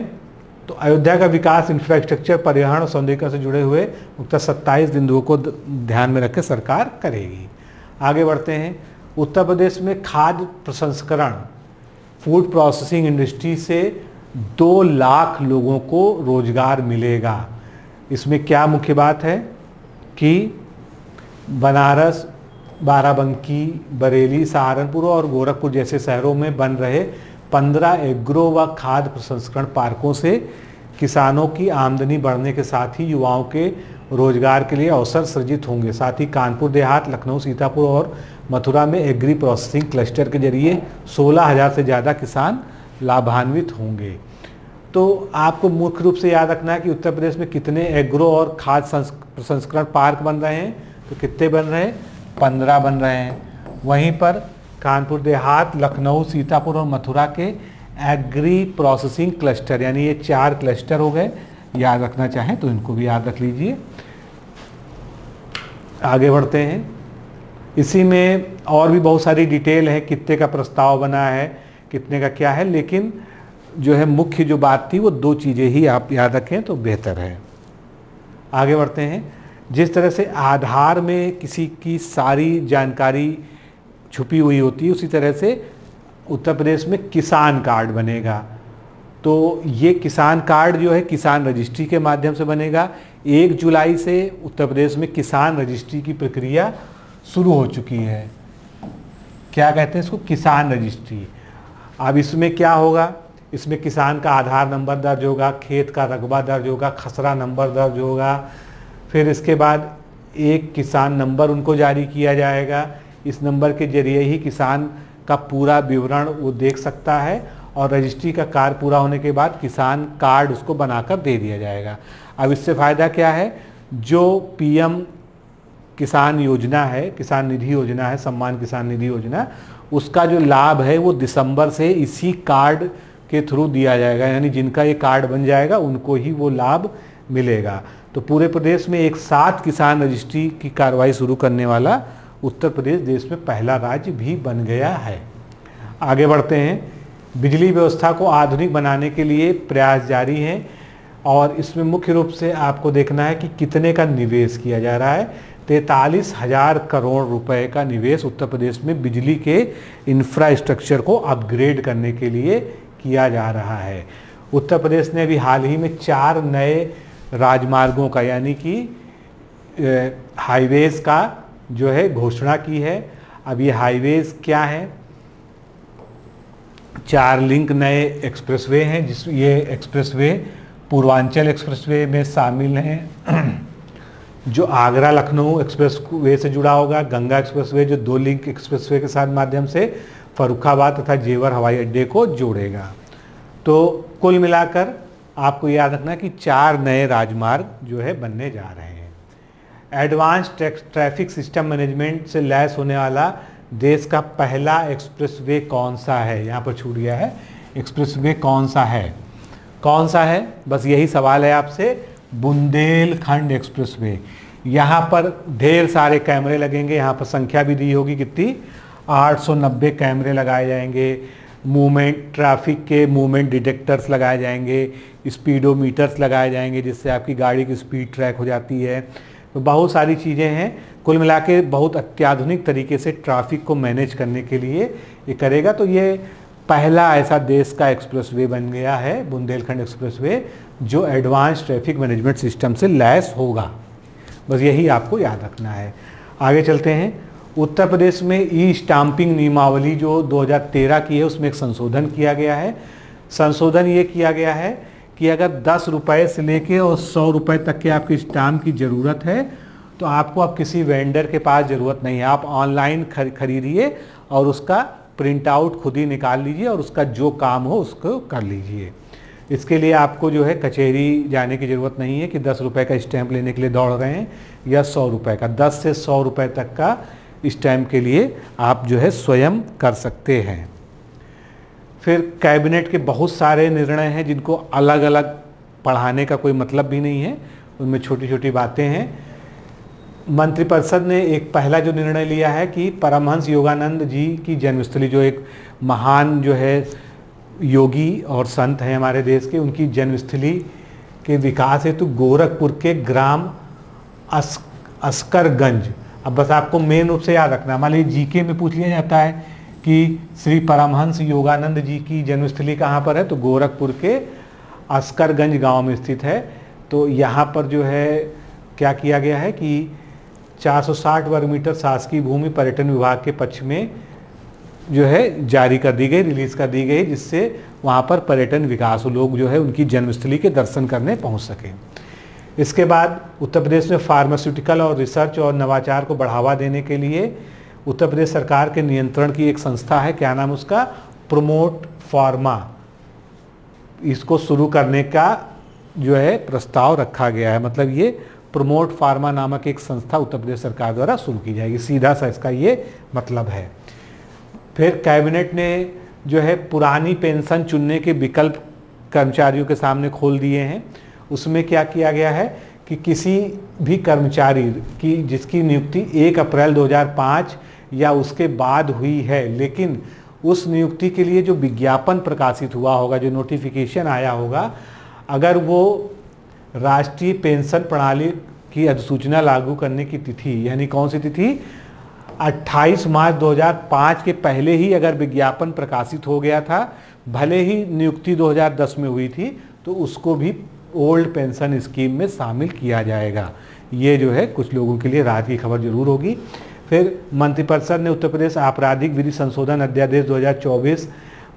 Speaker 1: तो अयोध्या का विकास, इंफ्रास्ट्रक्चर, पर्यावरण और सौंदर्यीकरण से जुड़े हुए मुख्यतः 27 बिंदुओं को ध्यान में रखकर सरकार करेगी। आगे बढ़ते हैं। उत्तर प्रदेश में खाद्य प्रसंस्करण, फूड प्रोसेसिंग इंडस्ट्री से 2 लाख लोगों को रोजगार मिलेगा। इसमें क्या मुख्य बात है कि बनारस, बाराबंकी, बरेली, सहारनपुर और गोरखपुर जैसे शहरों में बन रहे 15 एग्रो व खाद्य प्रसंस्करण पार्कों से किसानों की आमदनी बढ़ने के साथ ही युवाओं के रोजगार के लिए अवसर सृजित होंगे। साथ ही कानपुर देहात, लखनऊ, सीतापुर और मथुरा में एग्री प्रोसेसिंग क्लस्टर के जरिए 16,000 से ज़्यादा किसान लाभान्वित होंगे। तो आपको मुख्य रूप से याद रखना है कि उत्तर प्रदेश में कितने एग्रो और खाद्य प्रसंस्करण पार्क बन रहे हैं। तो कितने बन रहे हैं? 15 बन रहे हैं। वहीं पर कानपुर देहात, लखनऊ, सीतापुर और मथुरा के एग्री प्रोसेसिंग क्लस्टर, यानी ये 4 क्लस्टर हो गए। याद रखना चाहें तो इनको भी याद रख लीजिए। आगे बढ़ते हैं। इसी में और भी बहुत सारी डिटेल है, कितने का प्रस्ताव बना है, कितने का क्या है, लेकिन जो है मुख्य जो बात थी वो 2 चीज़ें ही आप याद रखें तो बेहतर है। आगे बढ़ते हैं। जिस तरह से आधार में किसी की सारी जानकारी छुपी हुई होती है, उसी तरह से उत्तर प्रदेश में किसान कार्ड बनेगा। तो ये किसान कार्ड जो है किसान रजिस्ट्री के माध्यम से बनेगा। 1 जुलाई से उत्तर प्रदेश में किसान रजिस्ट्री की प्रक्रिया शुरू हो चुकी है। क्या कहते हैं इसको? किसान रजिस्ट्री। अब इसमें क्या होगा? इसमें किसान का आधार नंबर दर्ज होगा, खेत का रकबा दर्ज होगा, खसरा नंबर दर्ज होगा। फिर इसके बाद एक किसान नंबर उनको जारी किया जाएगा। इस नंबर के जरिए ही किसान का पूरा विवरण वो देख सकता है और रजिस्ट्री का कार्य पूरा होने के बाद किसान कार्ड उसको बनाकर दे दिया जाएगा। अब इससे फ़ायदा क्या है? जो पीएम किसान योजना है, किसान निधि योजना है, सम्मान किसान निधि योजना, उसका जो लाभ है वो दिसंबर से इसी कार्ड के थ्रू दिया जाएगा। यानी जिनका ये कार्ड बन जाएगा उनको ही वो लाभ मिलेगा। तो पूरे प्रदेश में एक साथ किसान रजिस्ट्री की कार्रवाई शुरू करने वाला उत्तर प्रदेश देश में पहला राज्य भी बन गया है। आगे बढ़ते हैं। बिजली व्यवस्था को आधुनिक बनाने के लिए प्रयास जारी हैं और इसमें मुख्य रूप से आपको देखना है कि कितने का निवेश किया जा रहा है। 43,000 करोड़ रुपए का निवेश उत्तर प्रदेश में बिजली के इंफ्रास्ट्रक्चर को अपग्रेड करने के लिए किया जा रहा है। उत्तर प्रदेश ने अभी हाल ही में 4 नए राजमार्गों का, यानी कि हाईवेज का जो है घोषणा की है। अब ये हाईवेज क्या है? 4 लिंक नए एक्सप्रेसवे हैं, जिस ये एक्सप्रेसवे पूर्वांचल एक्सप्रेसवे में शामिल हैं जो आगरा लखनऊ एक्सप्रेसवे से जुड़ा होगा, गंगा एक्सप्रेसवे जो 2 लिंक एक्सप्रेसवे के साथ माध्यम से फर्रुखाबाद तथा जेवर हवाई अड्डे को जोड़ेगा। तो कुल मिलाकर आपको याद रखना कि 4 नए राजमार्ग जो है बनने जा रहे हैं। एडवांस ट्रैफिक सिस्टम मैनेजमेंट से लैस होने वाला देश का पहला एक्सप्रेसवे कौन सा है? यहाँ पर छूट गया है। एक्सप्रेसवे कौन सा है? कौन सा है? बस यही सवाल है आपसे। बुंदेलखंड एक्सप्रेसवे। यहाँ पर ढेर सारे कैमरे लगेंगे। यहाँ पर संख्या भी दी होगी कितनी? 890 कैमरे लगाए जाएंगे। मूवमेंट, ट्रैफिक के मूवमेंट डिटेक्टर्स लगाए जाएंगे, स्पीडोमीटर्स लगाए जाएंगे जिससे आपकी गाड़ी की स्पीड ट्रैक हो जाती है। तो बहुत सारी चीज़ें हैं। कुल मिला के बहुत अत्याधुनिक तरीके से ट्रैफिक को मैनेज करने के लिए ये करेगा। तो ये पहला ऐसा देश का एक्सप्रेसवे बन गया है बुंदेलखंड एक्सप्रेसवे, जो एडवांस ट्रैफिक मैनेजमेंट सिस्टम से लैस होगा। बस यही आपको याद रखना है। आगे चलते हैं। उत्तर प्रदेश में ई स्टाम्पिंग नियमावली जो 2013 की है उसमें एक संशोधन किया गया है। संशोधन ये किया गया है कि अगर 10 रुपये से लेके और 100 रुपये तक के आपकी स्टाम्प की ज़रूरत है तो आपको अब किसी वेंडर के पास ज़रूरत नहीं है। आप ऑनलाइन खरीदिए और उसका प्रिंट आउट खुद ही निकाल लीजिए और उसका जो काम हो उसको कर लीजिए। इसके लिए आपको जो है कचहरी जाने की ज़रूरत नहीं है कि 10 रुपये का स्टैंप लेने के लिए दौड़ रहे हैं या 100 रुपये का। 10 से 100 रुपये तक का स्टैंप के लिए आप जो है स्वयं कर सकते हैं। फिर कैबिनेट के बहुत सारे निर्णय हैं जिनको अलग अलग पढ़ाने का कोई मतलब भी नहीं है, उनमें छोटी छोटी बातें हैं। मंत्रिपरिषद ने एक पहला जो निर्णय लिया है कि परमहंस योगानंद जी की जन्मस्थली, जो एक महान जो है योगी और संत हैं हमारे देश के, उनकी जन्मस्थली के विकास हेतु गोरखपुर के ग्राम अस्करगंज, अब बस आपको मेन रूप से याद रखना, मान लीजिए जीके में पूछ लिया जाता है कि श्री परमहंस योगानंद जी की जन्मस्थली कहाँ पर है, तो गोरखपुर के अस्करगंज गांव में स्थित है। तो यहाँ पर जो है क्या किया गया है कि 460 वर्ग मीटर शासकीय भूमि पर्यटन विभाग के पक्ष में जो है जारी कर दी गई, रिलीज कर दी गई, जिससे वहाँ पर पर्यटन विकास हो, लोग जो है उनकी जन्मस्थली के दर्शन करने पहुँच सकें। इसके बाद उत्तर प्रदेश में फार्मास्यूटिकल और रिसर्च और नवाचार को बढ़ावा देने के लिए उत्तर प्रदेश सरकार के नियंत्रण की एक संस्था है, क्या नाम उसका, प्रमोट फार्मा, इसको शुरू करने का जो है प्रस्ताव रखा गया है। मतलब ये प्रमोट फार्मा नामक एक संस्था उत्तर प्रदेश सरकार द्वारा शुरू की जाएगी, सीधा सा इसका ये मतलब है। फिर कैबिनेट ने जो है पुरानी पेंशन चुनने के विकल्प कर्मचारियों के सामने खोल दिए हैं। उसमें क्या किया गया है कि किसी भी कर्मचारी की जिसकी नियुक्ति 1 अप्रैल 2005 या उसके बाद हुई है, लेकिन उस नियुक्ति के लिए जो विज्ञापन प्रकाशित हुआ होगा, जो नोटिफिकेशन आया होगा, अगर वो राष्ट्रीय पेंशन प्रणाली की अधिसूचना लागू करने की तिथि, यानी कौन सी तिथि, 28 मार्च 2005 के पहले ही अगर विज्ञापन प्रकाशित हो गया था, भले ही नियुक्ति 2010 में हुई थी, तो उसको भी ओल्ड पेंशन स्कीम में शामिल किया जाएगा। ये जो है कुछ लोगों के लिए राहत की खबर जरूर होगी। फिर मंत्रिपरिषद ने उत्तर प्रदेश आपराधिक विधि संशोधन अध्यादेश 2024,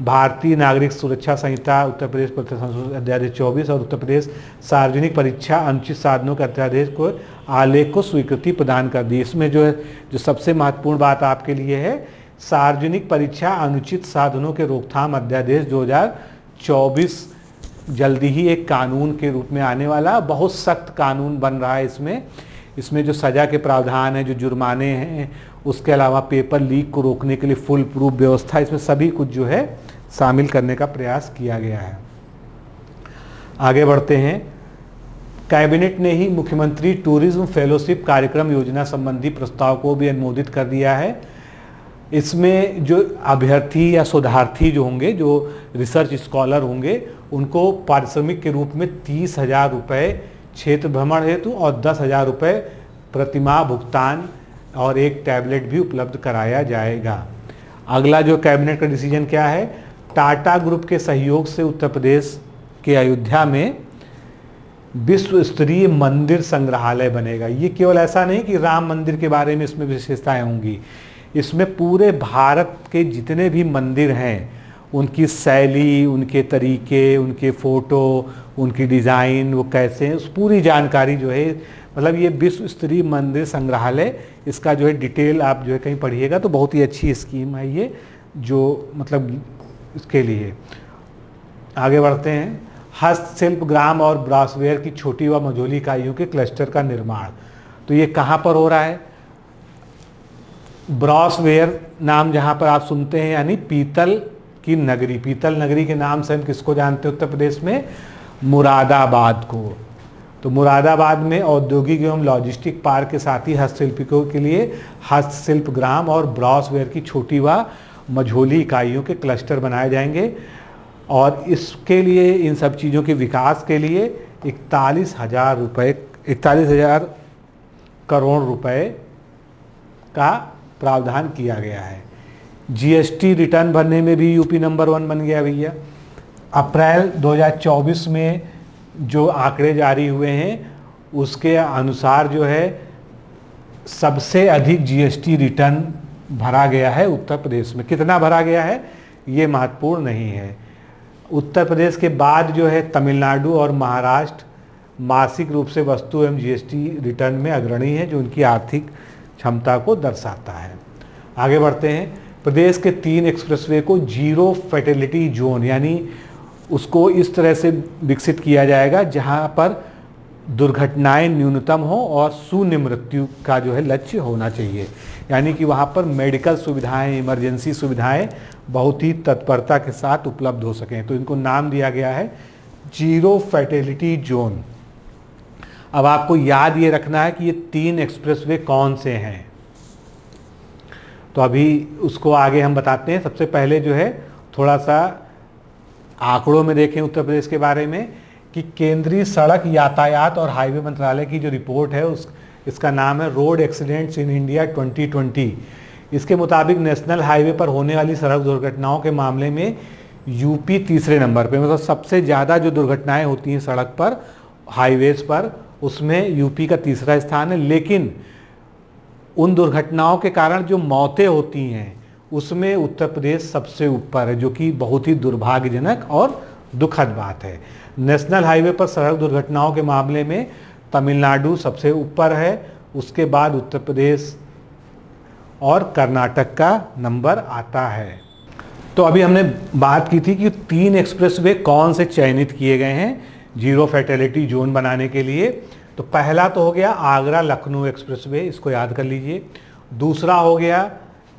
Speaker 1: भारतीय नागरिक सुरक्षा संहिता उत्तर प्रदेश संशोधन अध्यादेश 24 और उत्तर प्रदेश सार्वजनिक परीक्षा अनुचित साधनों के अध्यादेश को आलेख को स्वीकृति प्रदान कर दी। इसमें जो है जो सबसे महत्वपूर्ण बात आपके लिए है, सार्वजनिक परीक्षा अनुचित साधनों के रोकथाम अध्यादेश 2024 जल्दी ही एक कानून के रूप में आने वाला, बहुत सख्त कानून बन रहा है। इसमें जो सज़ा के प्रावधान है, जो जुर्माने हैं, उसके अलावा पेपर लीक को रोकने के लिए फुल प्रूफ व्यवस्था, इसमें सभी कुछ जो है शामिल करने का प्रयास किया गया है। आगे बढ़ते हैं। कैबिनेट ने ही मुख्यमंत्री टूरिज्म फेलोशिप कार्यक्रम योजना संबंधी प्रस्ताव को भी अनुमोदित कर दिया है। इसमें जो अभ्यर्थी या शोधार्थी जो होंगे, जो रिसर्च स्कॉलर होंगे, उनको पारिश्रमिक के रूप में 30,000 रुपये क्षेत्र भ्रमण हेतु और 10,000 रुपये प्रतिमाह भुगतान और एक टैबलेट भी उपलब्ध कराया जाएगा। अगला जो कैबिनेट का डिसीजन क्या है, टाटा ग्रुप के सहयोग से उत्तर प्रदेश के अयोध्या में विश्व स्तरीय मंदिर संग्रहालय बनेगा। ये केवल ऐसा नहीं कि राम मंदिर के बारे में इसमें विशेषताएं होंगी, इसमें पूरे भारत के जितने भी मंदिर हैं उनकी शैली, उनके तरीके, उनके फ़ोटो, उनकी डिज़ाइन, वो कैसे हैं, उस पूरी जानकारी जो है, मतलब ये विश्व स्तरीय मंदिर संग्रहालय, इसका जो है डिटेल आप जो है कहीं पढ़िएगा तो बहुत ही अच्छी स्कीम है ये, जो मतलब इसके लिए। आगे बढ़ते हैं। हस्तशिल्प, ग्राम और ब्रासवेयर की छोटी व मझोली इकाइयों के क्लस्टर का निर्माण, तो ये कहाँ पर हो रहा है, ब्रासवेयर नाम जहाँ पर आप सुनते हैं, यानी पीतल की नगरी, पीतल नगरी के नाम से हम किसको जानते हैं उत्तर प्रदेश में, मुरादाबाद को। तो मुरादाबाद में औद्योगिक एवं लॉजिस्टिक पार्क के साथ ही हस्तशिल्पियों के लिए हस्तशिल्प, ग्राम और ब्रासवेयर की छोटी व मझोली इकाइयों के क्लस्टर बनाए जाएंगे और इसके लिए, इन सब चीज़ों के विकास के लिए 41,000 करोड़ रुपए का प्रावधान किया गया है। जीएसटी रिटर्न भरने में भी यूपी नंबर 1 बन गया भैया। अप्रैल 2024 में जो आंकड़े जारी हुए हैं उसके अनुसार जो है सबसे अधिक जीएसटी रिटर्न भरा गया है उत्तर प्रदेश में। कितना भरा गया है ये महत्वपूर्ण नहीं है। उत्तर प्रदेश के बाद जो है तमिलनाडु और महाराष्ट्र मासिक रूप से वस्तु एवं जीएसटी रिटर्न में अग्रणी है, जो उनकी आर्थिक क्षमता को दर्शाता है। आगे बढ़ते हैं। प्रदेश के 3 एक्सप्रेसवे को जीरो फैटेलिटी जोन यानी उसको इस तरह से विकसित किया जाएगा जहां पर दुर्घटनाएं न्यूनतम हो और शून्य मृत्यु का जो है लक्ष्य होना चाहिए। यानी कि वहां पर मेडिकल सुविधाएं, इमरजेंसी सुविधाएं बहुत ही तत्परता के साथ उपलब्ध हो सकें। तो इनको नाम दिया गया है जीरो फैटेलिटी जोन। अब आपको याद ये रखना है कि ये 3 एक्सप्रेसवे कौन से हैं। तो अभी उसको आगे हम बताते हैं। सबसे पहले जो है थोड़ा सा आंकड़ों में देखें उत्तर प्रदेश के बारे में कि केंद्रीय सड़क यातायात और हाईवे मंत्रालय की जो रिपोर्ट है इसका नाम है रोड एक्सीडेंट्स इन इंडिया 2020। इसके मुताबिक नेशनल हाईवे पर होने वाली सड़क दुर्घटनाओं के मामले में यूपी तीसरे नंबर पे, मतलब सबसे ज़्यादा जो दुर्घटनाएं होती हैं सड़क पर, हाईवेज पर, उसमें यूपी का तीसरा स्थान है। लेकिन उन दुर्घटनाओं के कारण जो मौतें होती हैं उसमें उत्तर प्रदेश सबसे ऊपर है, जो कि बहुत ही दुर्भाग्यजनक और दुखद बात है। नेशनल हाईवे पर सड़क दुर्घटनाओं के मामले में तमिलनाडु सबसे ऊपर है, उसके बाद उत्तर प्रदेश और कर्नाटक का नंबर आता है। तो अभी हमने बात की थी कि 3 एक्सप्रेसवे कौन से चयनित किए गए हैं जीरो फैटेलिटी जोन बनाने के लिए। तो पहला तो हो गया आगरा लखनऊ एक्सप्रेसवे, इसको याद कर लीजिए। दूसरा हो गया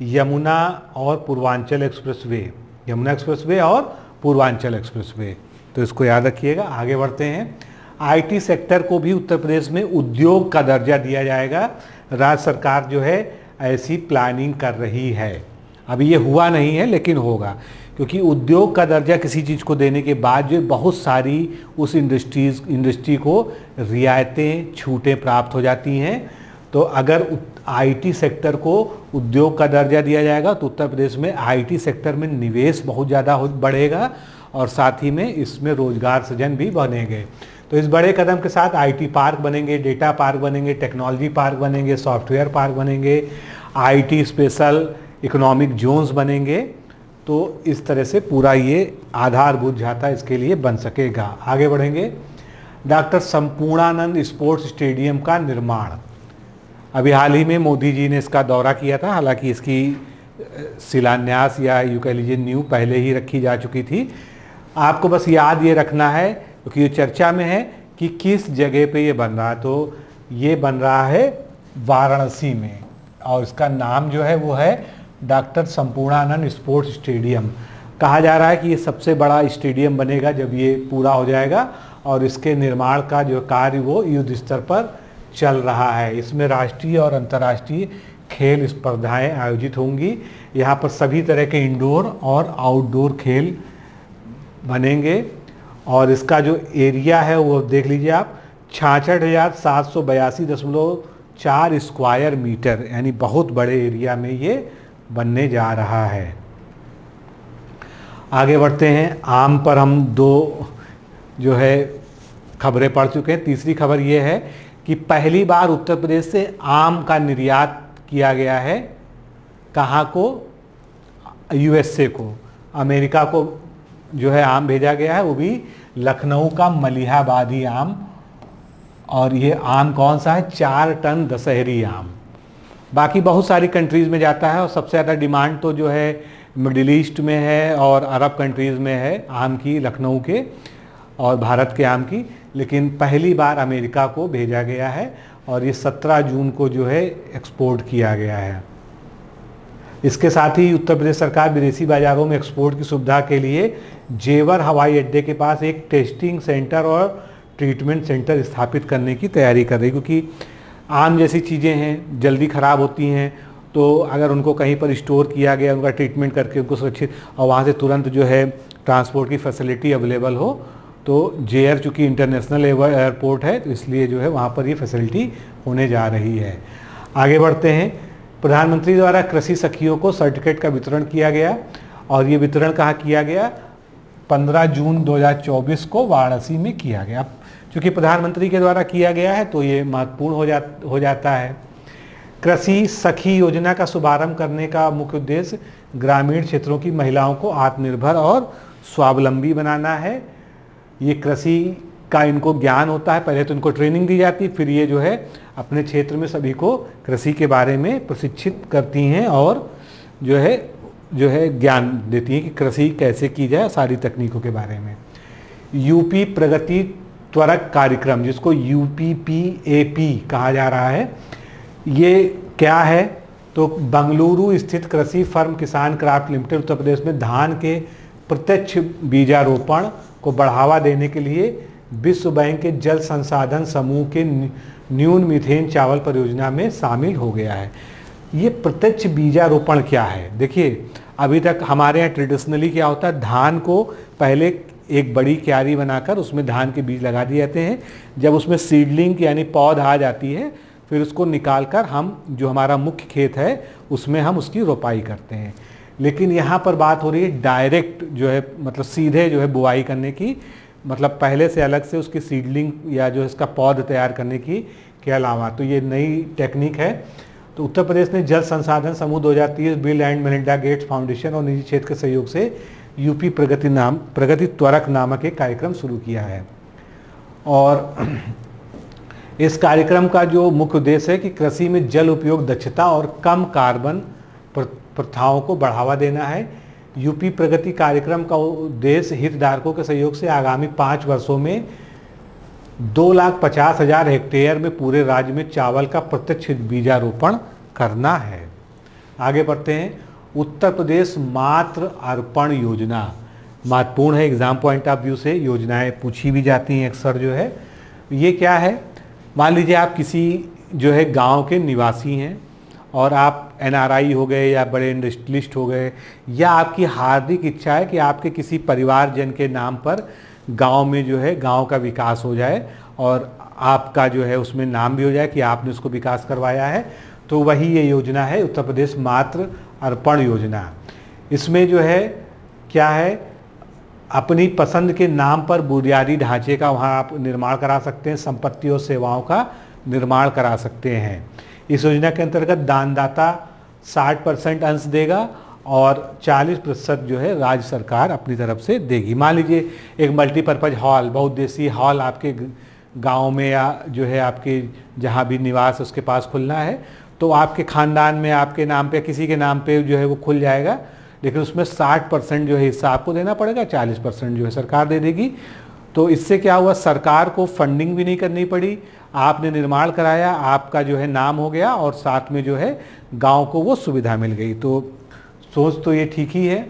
Speaker 1: यमुना और पूर्वांचल एक्सप्रेसवे, यमुना एक्सप्रेसवे और पूर्वांचल एक्सप्रेसवे, तो इसको याद रखिएगा। आगे बढ़ते हैं। आईटी सेक्टर को भी उत्तर प्रदेश में उद्योग का दर्जा दिया जाएगा। राज्य सरकार जो है ऐसी प्लानिंग कर रही है। अभी ये हुआ नहीं है लेकिन होगा, क्योंकि उद्योग का दर्जा किसी चीज़ को देने के बाद जो बहुत सारी उस इंडस्ट्री को रियायतें, छूटें प्राप्त हो जाती हैं। तो अगर आईटी सेक्टर को उद्योग का दर्जा दिया जाएगा तो उत्तर प्रदेश में आईटी सेक्टर में निवेश बहुत ज़्यादा बढ़ेगा और साथ ही में इसमें रोजगार सृजन भी बनेंगे। तो इस बड़े कदम के साथ आईटी पार्क बनेंगे, डेटा पार्क बनेंगे, टेक्नोलॉजी पार्क बनेंगे, सॉफ्टवेयर पार्क बनेंगे, आईटी स्पेशल इकोनॉमिक जोन्स बनेंगे। तो इस तरह से पूरा ये आधारभूत ढांचा इसके लिए बन सकेगा। आगे बढ़ेंगे। डॉक्टर संपूर्णानंद स्पोर्ट्स स्टेडियम का निर्माण, अभी हाल ही में मोदी जी ने इसका दौरा किया था। हालांकि इसकी शिलान्यास या यूँ कह लीजिए नींव पहले ही रखी जा चुकी थी। आपको बस याद ये रखना है क्योंकि ये चर्चा में है कि किस जगह पे ये बन रहा है। तो ये बन रहा है वाराणसी में और इसका नाम जो है वो है डॉक्टर संपूर्णानंद स्पोर्ट्स स्टेडियम। कहा जा रहा है कि ये सबसे बड़ा स्टेडियम बनेगा जब ये पूरा हो जाएगा और इसके निर्माण का जो कार्य वो युद्ध स्तर पर चल रहा है। इसमें राष्ट्रीय और अंतर्राष्ट्रीय खेल स्पर्धाएं आयोजित होंगी। यहाँ पर सभी तरह के इंडोर और आउटडोर खेल बनेंगे और इसका जो एरिया है वो देख लीजिए आप, 66,782.4 स्क्वायर मीटर, यानी बहुत बड़े एरिया में ये बनने जा रहा है। आगे बढ़ते हैं। आम पर हम 2 जो है खबरें पढ़ चुके हैं। तीसरी खबर ये है कि पहली बार उत्तर प्रदेश से आम का निर्यात किया गया है। कहाँ को? यूएसए को, अमेरिका को जो है आम भेजा गया है, वो भी लखनऊ का मलिहाबादी आम। और ये आम कौन सा है? 4 टन दशहरी आम। बाकी बहुत सारी कंट्रीज़ में जाता है और सबसे ज़्यादा डिमांड तो जो है मिडिल ईस्ट में है और अरब कंट्रीज़ में है आम की, लखनऊ के और भारत के आम की। लेकिन पहली बार अमेरिका को भेजा गया है और ये 17 जून को जो है एक्सपोर्ट किया गया है। इसके साथ ही उत्तर प्रदेश सरकार विदेशी बाज़ारों में एक्सपोर्ट की सुविधा के लिए जेवर हवाई अड्डे के पास एक टेस्टिंग सेंटर और ट्रीटमेंट सेंटर स्थापित करने की तैयारी कर रही है, क्योंकि आम जैसी चीज़ें हैं जल्दी ख़राब होती हैं। तो अगर उनको कहीं पर स्टोर किया गया, उनका ट्रीटमेंट करके उनको सुरक्षित और वहाँ से तुरंत जो है ट्रांसपोर्ट की फैसिलिटी अवेलेबल हो, तो जेयर चूँकि इंटरनेशनल एयरपोर्ट है तो इसलिए जो है वहाँ पर ये फैसिलिटी होने जा रही है। आगे बढ़ते हैं। प्रधानमंत्री द्वारा कृषि सखियों को सर्टिफिकेट का वितरण किया गया और ये वितरण कहाँ किया गया? 15 जून 2024 को वाराणसी में किया गया। क्योंकि प्रधानमंत्री के द्वारा किया गया है तो ये महत्वपूर्ण हो जाता है। कृषि सखी योजना का शुभारंभ करने का मुख्य उद्देश्य ग्रामीण क्षेत्रों की महिलाओं को आत्मनिर्भर और स्वावलंबी बनाना है। ये कृषि का इनको ज्ञान होता है, पहले तो इनको ट्रेनिंग दी जाती है, फिर ये जो है अपने क्षेत्र में सभी को कृषि के बारे में प्रशिक्षित करती हैं और जो है जो है ज्ञान देती हैं कि कृषि कैसे की जाए, सारी तकनीकों के बारे में। यूपी प्रगति त्वरक कार्यक्रम, जिसको UPPAP कहा जा रहा है, ये क्या है? तो बंगलुरु स्थित कृषि फर्म किसान क्राफ्ट लिमिटेड उत्तर प्रदेश में धान के प्रत्यक्ष बीजारोपण को बढ़ावा देने के लिए विश्व बैंक के जल संसाधन समूह के न्यून मीथेन चावल परियोजना में शामिल हो गया है। ये प्रत्यक्ष बीजारोपण क्या है? देखिए, अभी तक हमारे यहाँ ट्रेडिशनली क्या होता है, धान को पहले एक बड़ी क्यारी बनाकर उसमें धान के बीज लगा दिए जाते हैं। जब उसमें सीडलिंग यानी पौध आ जाती है, फिर उसको निकालकर हम जो हमारा मुख्य खेत है उसमें हम उसकी रोपाई करते हैं। लेकिन यहाँ पर बात हो रही है डायरेक्ट जो है, मतलब सीधे जो है बुआई करने की, मतलब पहले से अलग से उसकी सीडलिंग या जो इसका पौध तैयार करने की के अलावा। तो ये नई टेक्निक है। तो उत्तर प्रदेश ने जल संसाधन समूह 2030, bill and Melinda Gates foundation और निजी क्षेत्र के सहयोग से यूपी प्रगति त्वरक नामक एक कार्यक्रम शुरू किया है। और इस कार्यक्रम का जो मुख्य उद्देश्य है कि कृषि में जल उपयोग दक्षता और कम कार्बन प्रथाओं को बढ़ावा देना है। यूपी प्रगति कार्यक्रम का उद्देश्य हितधारकों के सहयोग से आगामी 5 वर्षों में 2,50,000 हेक्टेयर में पूरे राज्य में चावल का प्रत्यक्ष बीजारोपण करना है। आगे बढ़ते हैं। उत्तर प्रदेश मातृ अर्पण योजना महत्वपूर्ण है, एग्जाम पॉइंट ऑफ व्यू से योजनाएं पूछी भी जाती हैं अक्सर जो है। ये क्या है? मान लीजिए आप किसी जो है गांव के निवासी हैं और आप NRI हो गए या बड़े इंडस्ट्रियलिस्ट हो गए, या आपकी हार्दिक इच्छा है कि आपके किसी परिवारजन के नाम पर गांव में जो है गांव का विकास हो जाए और आपका जो है उसमें नाम भी हो जाए कि आपने उसको विकास करवाया है। तो वही ये योजना है, उत्तर प्रदेश मातृ अर्पण योजना। इसमें जो है क्या है, अपनी पसंद के नाम पर बुनियादी ढांचे का वहाँ आप निर्माण करा सकते हैं, संपत्ति और सेवाओं का निर्माण करा सकते हैं। इस योजना के अंतर्गत दानदाता 60% अंश देगा और 40% जो है राज्य सरकार अपनी तरफ से देगी। मान लीजिए एक मल्टीपर्पज़ हॉल, बहुउद्देशीय हॉल आपके गांव में या जो है आपके जहां भी निवास उसके पास खुलना है, तो आपके ख़ानदान में आपके नाम पे किसी के नाम पे जो है वो खुल जाएगा। लेकिन उसमें 60% जो है हिस्सा आपको देना पड़ेगा, 40% जो है सरकार दे देगी। तो इससे क्या हुआ, सरकार को फंडिंग भी नहीं करनी पड़ी, आपने निर्माण कराया, आपका जो है नाम हो गया और साथ में जो है गांव को वो सुविधा मिल गई। तो सोच तो ये ठीक ही है।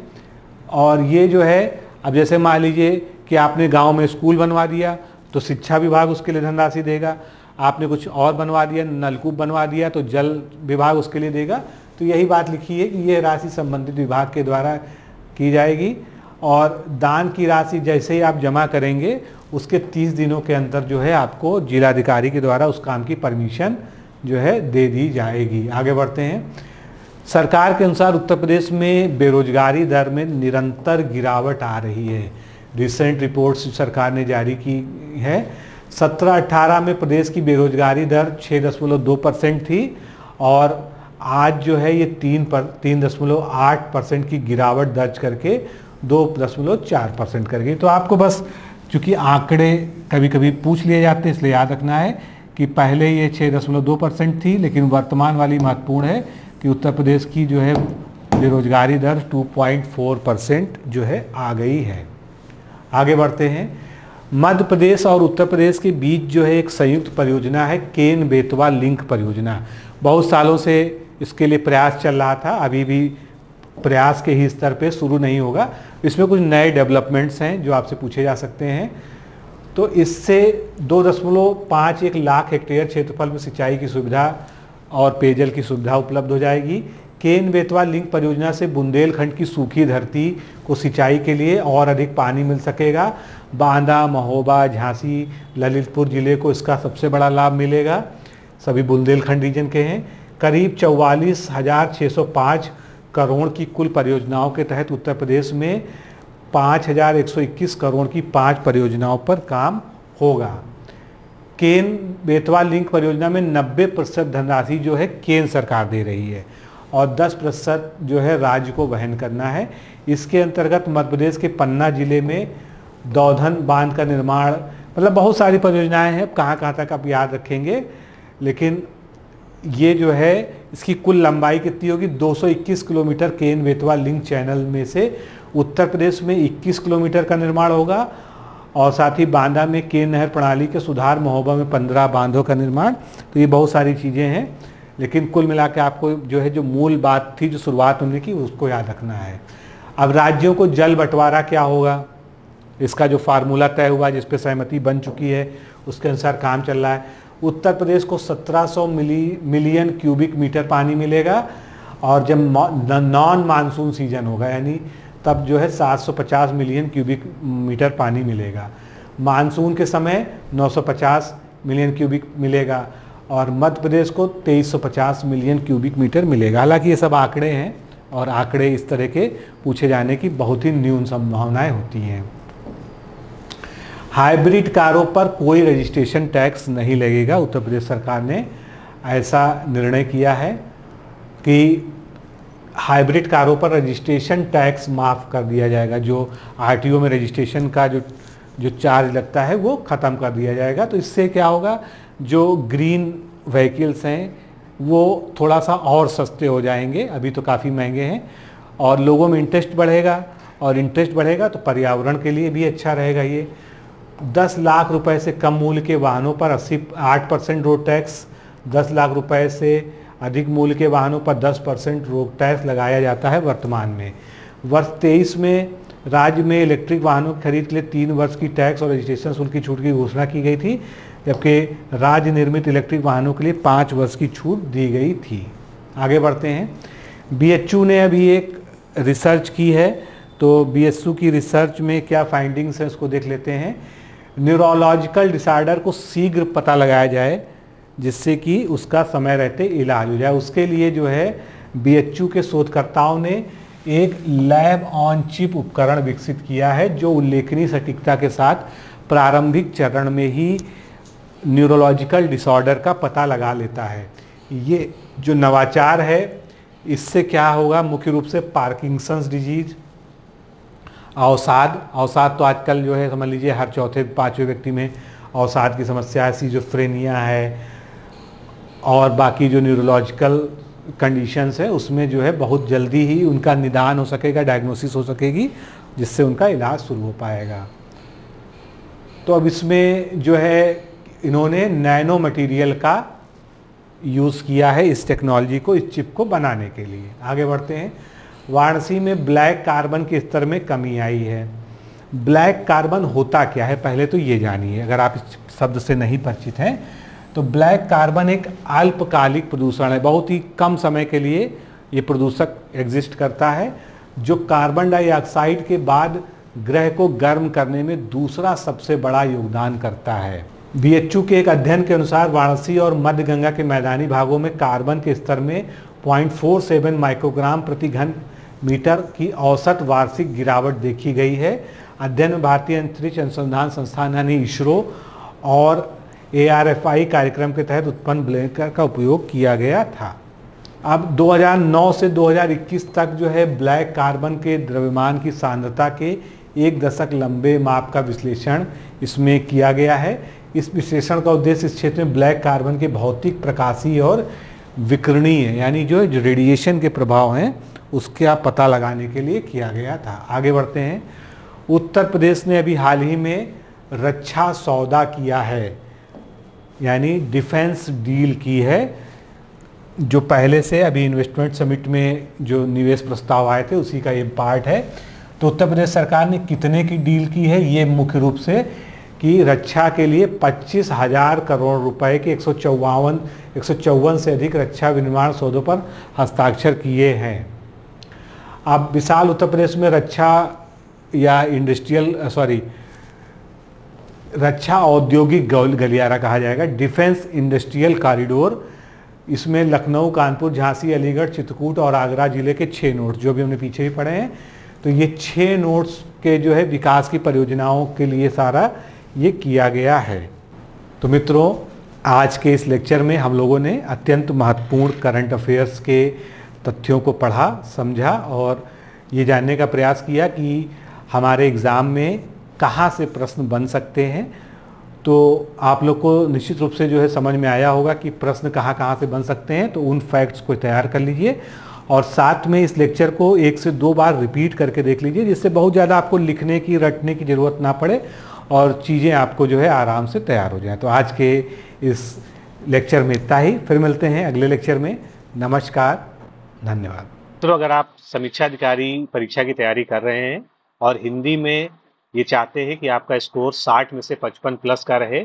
Speaker 1: और ये जो है, अब जैसे मान लीजिए कि आपने गांव में स्कूल बनवा दिया तो शिक्षा विभाग उसके लिए धनराशि देगा, आपने कुछ और बनवा दिया, नलकूप बनवा दिया तो जल विभाग उसके लिए देगा। तो यही बात लिखी है कि ये राशि संबंधित विभाग के द्वारा की जाएगी। और दान की राशि जैसे ही आप जमा करेंगे उसके 30 दिनों के अंदर जो है आपको जिलाधिकारी के द्वारा उस काम की परमिशन जो है दे दी जाएगी। आगे बढ़ते हैं। सरकार के अनुसार उत्तर प्रदेश में बेरोजगारी दर में निरंतर गिरावट आ रही है। रिसेंट रिपोर्ट्स सरकार ने जारी की है। 17-18 में प्रदेश की बेरोजगारी दर 6.2% थी और आज जो है ये 3.8% की गिरावट दर्ज करके 2.4% कर गई। तो आपको बस चूँकि आंकड़े कभी कभी पूछ लिए जाते हैं इसलिए याद रखना है कि पहले ये 6.2% थी, लेकिन वर्तमान वाली महत्वपूर्ण है कि उत्तर प्रदेश की जो है बेरोजगारी दर 2.4% जो है आ गई है। आगे बढ़ते हैं। मध्य प्रदेश और उत्तर प्रदेश के बीच जो है एक संयुक्त परियोजना है, केन बेतवा लिंक परियोजना। बहुत सालों से इसके लिए प्रयास चल रहा था, अभी भी प्रयास के ही स्तर पे शुरू नहीं होगा। इसमें कुछ नए डेवलपमेंट्स हैं जो आपसे पूछे जा सकते हैं। तो इससे 2.51 लाख हेक्टेयर क्षेत्रफल में सिंचाई की सुविधा और पेयजल की सुविधा उपलब्ध हो जाएगी। केन बेतवा लिंक परियोजना से बुंदेलखंड की सूखी धरती को सिंचाई के लिए और अधिक पानी मिल सकेगा। बांदा, महोबा, झांसी, ललितपुर जिले को इसका सबसे बड़ा लाभ मिलेगा, सभी बुंदेलखंड रीजन के हैं। करीब 44,605 करोड़ की कुल परियोजनाओं के तहत उत्तर प्रदेश में 5,121 करोड़ की 5 परियोजनाओं पर काम होगा। केन बेतवा लिंक परियोजना में 90% धनराशि जो है केंद्र सरकार दे रही है और 10% जो है राज्य को वहन करना है। इसके अंतर्गत मध्य प्रदेश के पन्ना जिले में दौधन बांध का निर्माण, मतलब बहुत सारी परियोजनाएं हैं, कहाँ कहाँ तक आप याद रखेंगे। लेकिन ये जो है इसकी कुल लंबाई कितनी होगी, 221 kilometre Ken Betwa link channel में से उत्तर प्रदेश में 21 किलोमीटर का निर्माण होगा और साथ ही बांदा में केन नहर प्रणाली के सुधार, महोबा में 15 बांधों का निर्माण। तो ये बहुत सारी चीज़ें हैं, लेकिन कुल मिला के आपको जो है जो मूल बात थी, जो शुरुआत उन्होंने की, उसको याद रखना है। अब राज्यों को जल बंटवारा क्या होगा, इसका जो फार्मूला तय हुआ, जिस पर सहमति बन चुकी है, उसके अनुसार काम चल रहा है। उत्तर प्रदेश को 1700 मिलियन क्यूबिक मीटर पानी मिलेगा और जब नॉन मानसून सीजन होगा यानी तब जो है 750 मिलियन क्यूबिक मीटर पानी मिलेगा। मानसून के समय 950 मिलियन क्यूबिक मिलेगा और मध्य प्रदेश को 2350 मिलियन क्यूबिक मीटर मिलेगा। हालांकि ये सब आंकड़े हैं और आंकड़े इस तरह के पूछे जाने की बहुत ही न्यून संभावनाएं होती हैं। हाइब्रिड कारों पर कोई रजिस्ट्रेशन टैक्स नहीं लगेगा। उत्तर प्रदेश सरकार ने ऐसा निर्णय किया है कि हाइब्रिड कारों पर रजिस्ट्रेशन टैक्स माफ़ कर दिया जाएगा। जो आरटीओ में रजिस्ट्रेशन का जो चार्ज लगता है वो ख़त्म कर दिया जाएगा। तो इससे क्या होगा, जो ग्रीन व्हीकल्स हैं वो थोड़ा सा और सस्ते हो जाएंगे, अभी तो काफ़ी महंगे हैं, और लोगों में इंटरेस्ट बढ़ेगा और इंटरेस्ट बढ़ेगा तो पर्यावरण के लिए भी अच्छा रहेगा। ये 10 लाख रुपए से कम मूल्य के वाहनों पर 8% रोड टैक्स, 10 लाख रुपए से अधिक मूल्य के वाहनों पर 10% रोड टैक्स लगाया जाता है वर्तमान में। वर्ष 23 में राज्य में इलेक्ट्रिक वाहनों की खरीद के लिए 3 वर्ष की टैक्स और रजिस्ट्रेशन शुल्क की छूट की घोषणा की गई थी, जबकि राज्य निर्मित इलेक्ट्रिक वाहनों के लिए 5 वर्ष की छूट दी गई थी। आगे बढ़ते हैं। बीएचयू ने अभी एक रिसर्च की है, तो बीएचयू की रिसर्च में क्या फाइंडिंग्स हैं उसको देख लेते हैं। न्यूरोलॉजिकल डिसऑर्डर को शीघ्र पता लगाया जाए जिससे कि उसका समय रहते इलाज हो जाए। उसके लिए जो है बीएचयू के शोधकर्ताओं ने एक लैब ऑन चिप उपकरण विकसित किया है जो उल्लेखनीय सटीकता के साथ प्रारंभिक चरण में ही न्यूरोलॉजिकल डिसऑर्डर का पता लगा लेता है। ये जो नवाचार है इससे क्या होगा, मुख्य रूप से पार्किंसंस डिजीज, अवसाद तो आजकल जो है समझ लीजिए हर चौथे 5वें व्यक्ति में अवसाद की समस्या है, सिजोफ्रेनिया है और बाकी जो न्यूरोलॉजिकल कंडीशंस है उसमें जो है बहुत जल्दी ही उनका निदान हो सकेगा, डायग्नोसिस हो सकेगी, जिससे उनका इलाज शुरू हो पाएगा। तो अब इसमें जो है इन्होंने नैनो मटेरियल का यूज़ किया है इस टेक्नोलॉजी को, इस चिप को बनाने के लिए। आगे बढ़ते हैं। वाराणसी में ब्लैक कार्बन के स्तर में कमी आई है। ब्लैक कार्बन होता क्या है पहले तो ये जानिए, अगर आप इस शब्द से नहीं परिचित हैं तो ब्लैक कार्बन एक अल्पकालिक प्रदूषण है। बहुत ही कम समय के लिए ये प्रदूषक एग्जिस्ट करता है जो कार्बन डाइऑक्साइड के बाद ग्रह को गर्म करने में दूसरा सबसे बड़ा योगदान करता है। बीएचयू के एक अध्ययन के अनुसार वाराणसी और मध्य गंगा के मैदानी भागों में कार्बन के स्तर में 0.47 माइक्रोग्राम प्रति घन मीटर की औसत वार्षिक गिरावट देखी गई है। अध्ययन में भारतीय अंतरिक्ष अनुसंधान संस्थान यानी इसरो और ARFI कार्यक्रम के तहत उत्पन्न ब्लैक का उपयोग किया गया था। अब 2009 से 2021 तक जो है ब्लैक कार्बन के द्रव्यमान की सांद्रता के 1 दशक लंबे माप का विश्लेषण इसमें किया गया है। इस विश्लेषण का उद्देश्य इस क्षेत्र में ब्लैक कार्बन के भौतिक, प्रकाशीय और विकिरणीय यानी जो रेडिएशन के प्रभाव हैं उसका पता लगाने के लिए किया गया था। आगे बढ़ते हैं। उत्तर प्रदेश ने अभी हाल ही में रक्षा सौदा किया है यानी डिफेंस डील की है, जो पहले से अभी इन्वेस्टमेंट समिट में जो निवेश प्रस्ताव आए थे उसी का ये पार्ट है। तो उत्तर प्रदेश सरकार ने कितने की डील की है, ये मुख्य रूप से कि रक्षा के लिए 25,000 करोड़ रुपए के 154 से अधिक रक्षा विनिर्माण सौदों पर हस्ताक्षर किए हैं। अब विशाल उत्तर प्रदेश में रक्षा औद्योगिक गलियारा कहा जाएगा, डिफेंस इंडस्ट्रियल कॉरिडोर। इसमें लखनऊ, कानपुर, झांसी, अलीगढ़, चित्रकूट और आगरा जिले के 6 नोड्स जो भी हमने पीछे भी पढ़े हैं, तो ये 6 नोड्स के जो है विकास की परियोजनाओं के लिए सारा ये किया गया है। तो मित्रों, आज के इस लेक्चर में हम लोगों ने अत्यंत महत्वपूर्ण करंट अफेयर्स के तथ्यों को पढ़ा, समझा और ये जानने का प्रयास किया कि हमारे एग्ज़ाम में कहाँ से प्रश्न बन सकते हैं। तो आप लोग को निश्चित रूप से जो है समझ में आया होगा कि प्रश्न कहाँ कहाँ से बन सकते हैं, तो उन फैक्ट्स को तैयार कर लीजिए और साथ में इस लेक्चर को 1 से 2 बार रिपीट करके देख लीजिए, जिससे बहुत ज़्यादा आपको लिखने की रटने की ज़रूरत ना पड़े और चीज़ें आपको जो है आराम से तैयार हो जाएं। तो आज के इस लेक्चर में इतना ही, फिर मिलते हैं अगले लेक्चर में। नमस्कार, धन्यवाद। तो अगर आप समीक्षा अधिकारी परीक्षा की तैयारी कर रहे हैं और हिंदी में ये चाहते हैं कि आपका स्कोर 60 में से 55 प्लस का रहे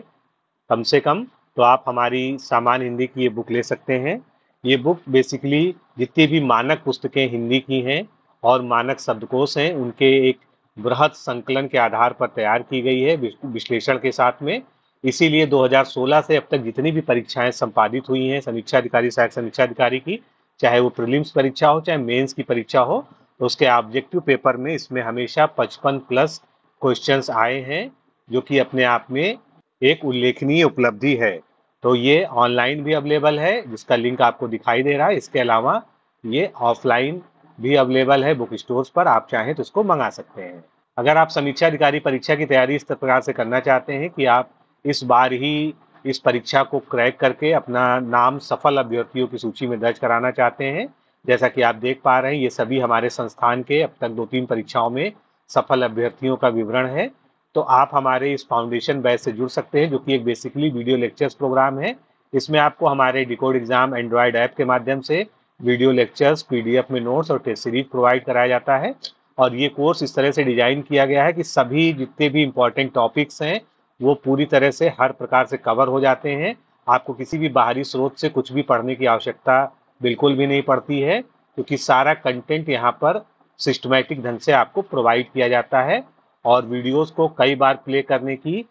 Speaker 1: कम से कम, तो आप हमारी सामान्य हिंदी की ये बुक ले सकते हैं। ये बुक बेसिकली जितनी भी मानक पुस्तकें हिंदी की हैं और मानक शब्दकोश हैं, उनके एक बृहद संकलन के आधार पर तैयार की गई है विश्लेषण के साथ में। इसीलिए 2016 से अब तक जितनी भी परीक्षाएं संपादित हुई हैं समीक्षा अधिकारी, सहायक समीक्षा अधिकारी की, चाहे वो प्रीलिम्स परीक्षा हो चाहे मेंस की परीक्षा हो, तो उसके ऑब्जेक्टिव पेपर में इसमें हमेशा 55 प्लस क्वेश्चंस आए हैं, जो कि अपने आप में एक उल्लेखनीय उपलब्धि है। तो ये ऑनलाइन भी अवेलेबल है, जिसका लिंक आपको दिखाई दे रहा है। इसके अलावा ये ऑफलाइन भी अवेलेबल है बुक स्टोर्स पर, आप चाहें तो इसको मंगा सकते हैं। अगर आप समीक्षा अधिकारी परीक्षा की तैयारी इस प्रकार से करना चाहते हैं कि आप इस बार ही इस परीक्षा को क्रैक करके अपना नाम सफल अभ्यर्थियों की सूची में दर्ज कराना चाहते हैं, जैसा कि आप देख पा रहे हैं ये सभी हमारे संस्थान के अब तक 2-3 परीक्षाओं में सफल अभ्यर्थियों का विवरण है, तो आप हमारे इस फाउंडेशन बैच से जुड़ सकते हैं, जो कि एक बेसिकली वीडियो लेक्चर्स प्रोग्राम है। इसमें आपको हमारे डिकोड एग्जाम एंड्रॉयड ऐप के माध्यम से वीडियो लेक्चर्स, पीडीएफ में नोट्स और टेस्ट सीरीज प्रोवाइड कराया जाता है। और ये कोर्स इस तरह से डिजाइन किया गया है कि सभी जितने भी इम्पोर्टेंट टॉपिक्स हैं वो पूरी तरह से हर प्रकार से कवर हो जाते हैं। आपको किसी भी बाहरी स्रोत से कुछ भी पढ़ने की आवश्यकता बिल्कुल भी नहीं पड़ती है, क्योंकि सारा कंटेंट यहाँ पर सिस्टमैटिक ढंग से आपको प्रोवाइड किया जाता है और वीडियोस को कई बार प्ले करने की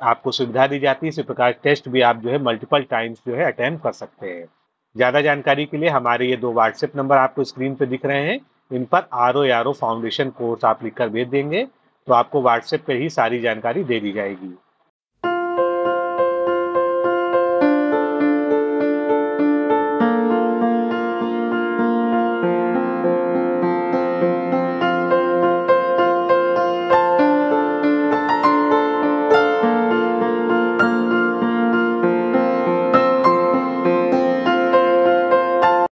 Speaker 1: आपको सुविधा दी जाती है। इसी प्रकार टेस्ट भी आप जो है मल्टीपल टाइम्स जो है अटेम्प्ट कर सकते हैं। ज़्यादा जानकारी के लिए हमारे ये 2 व्हाट्सएप नंबर आपको स्क्रीन पर दिख रहे हैं, इन पर RO फाउंडेशन कोर्स आप लिखकर भेज देंगे तो आपको व्हाट्सएप पर ही सारी जानकारी दे दी जाएगी।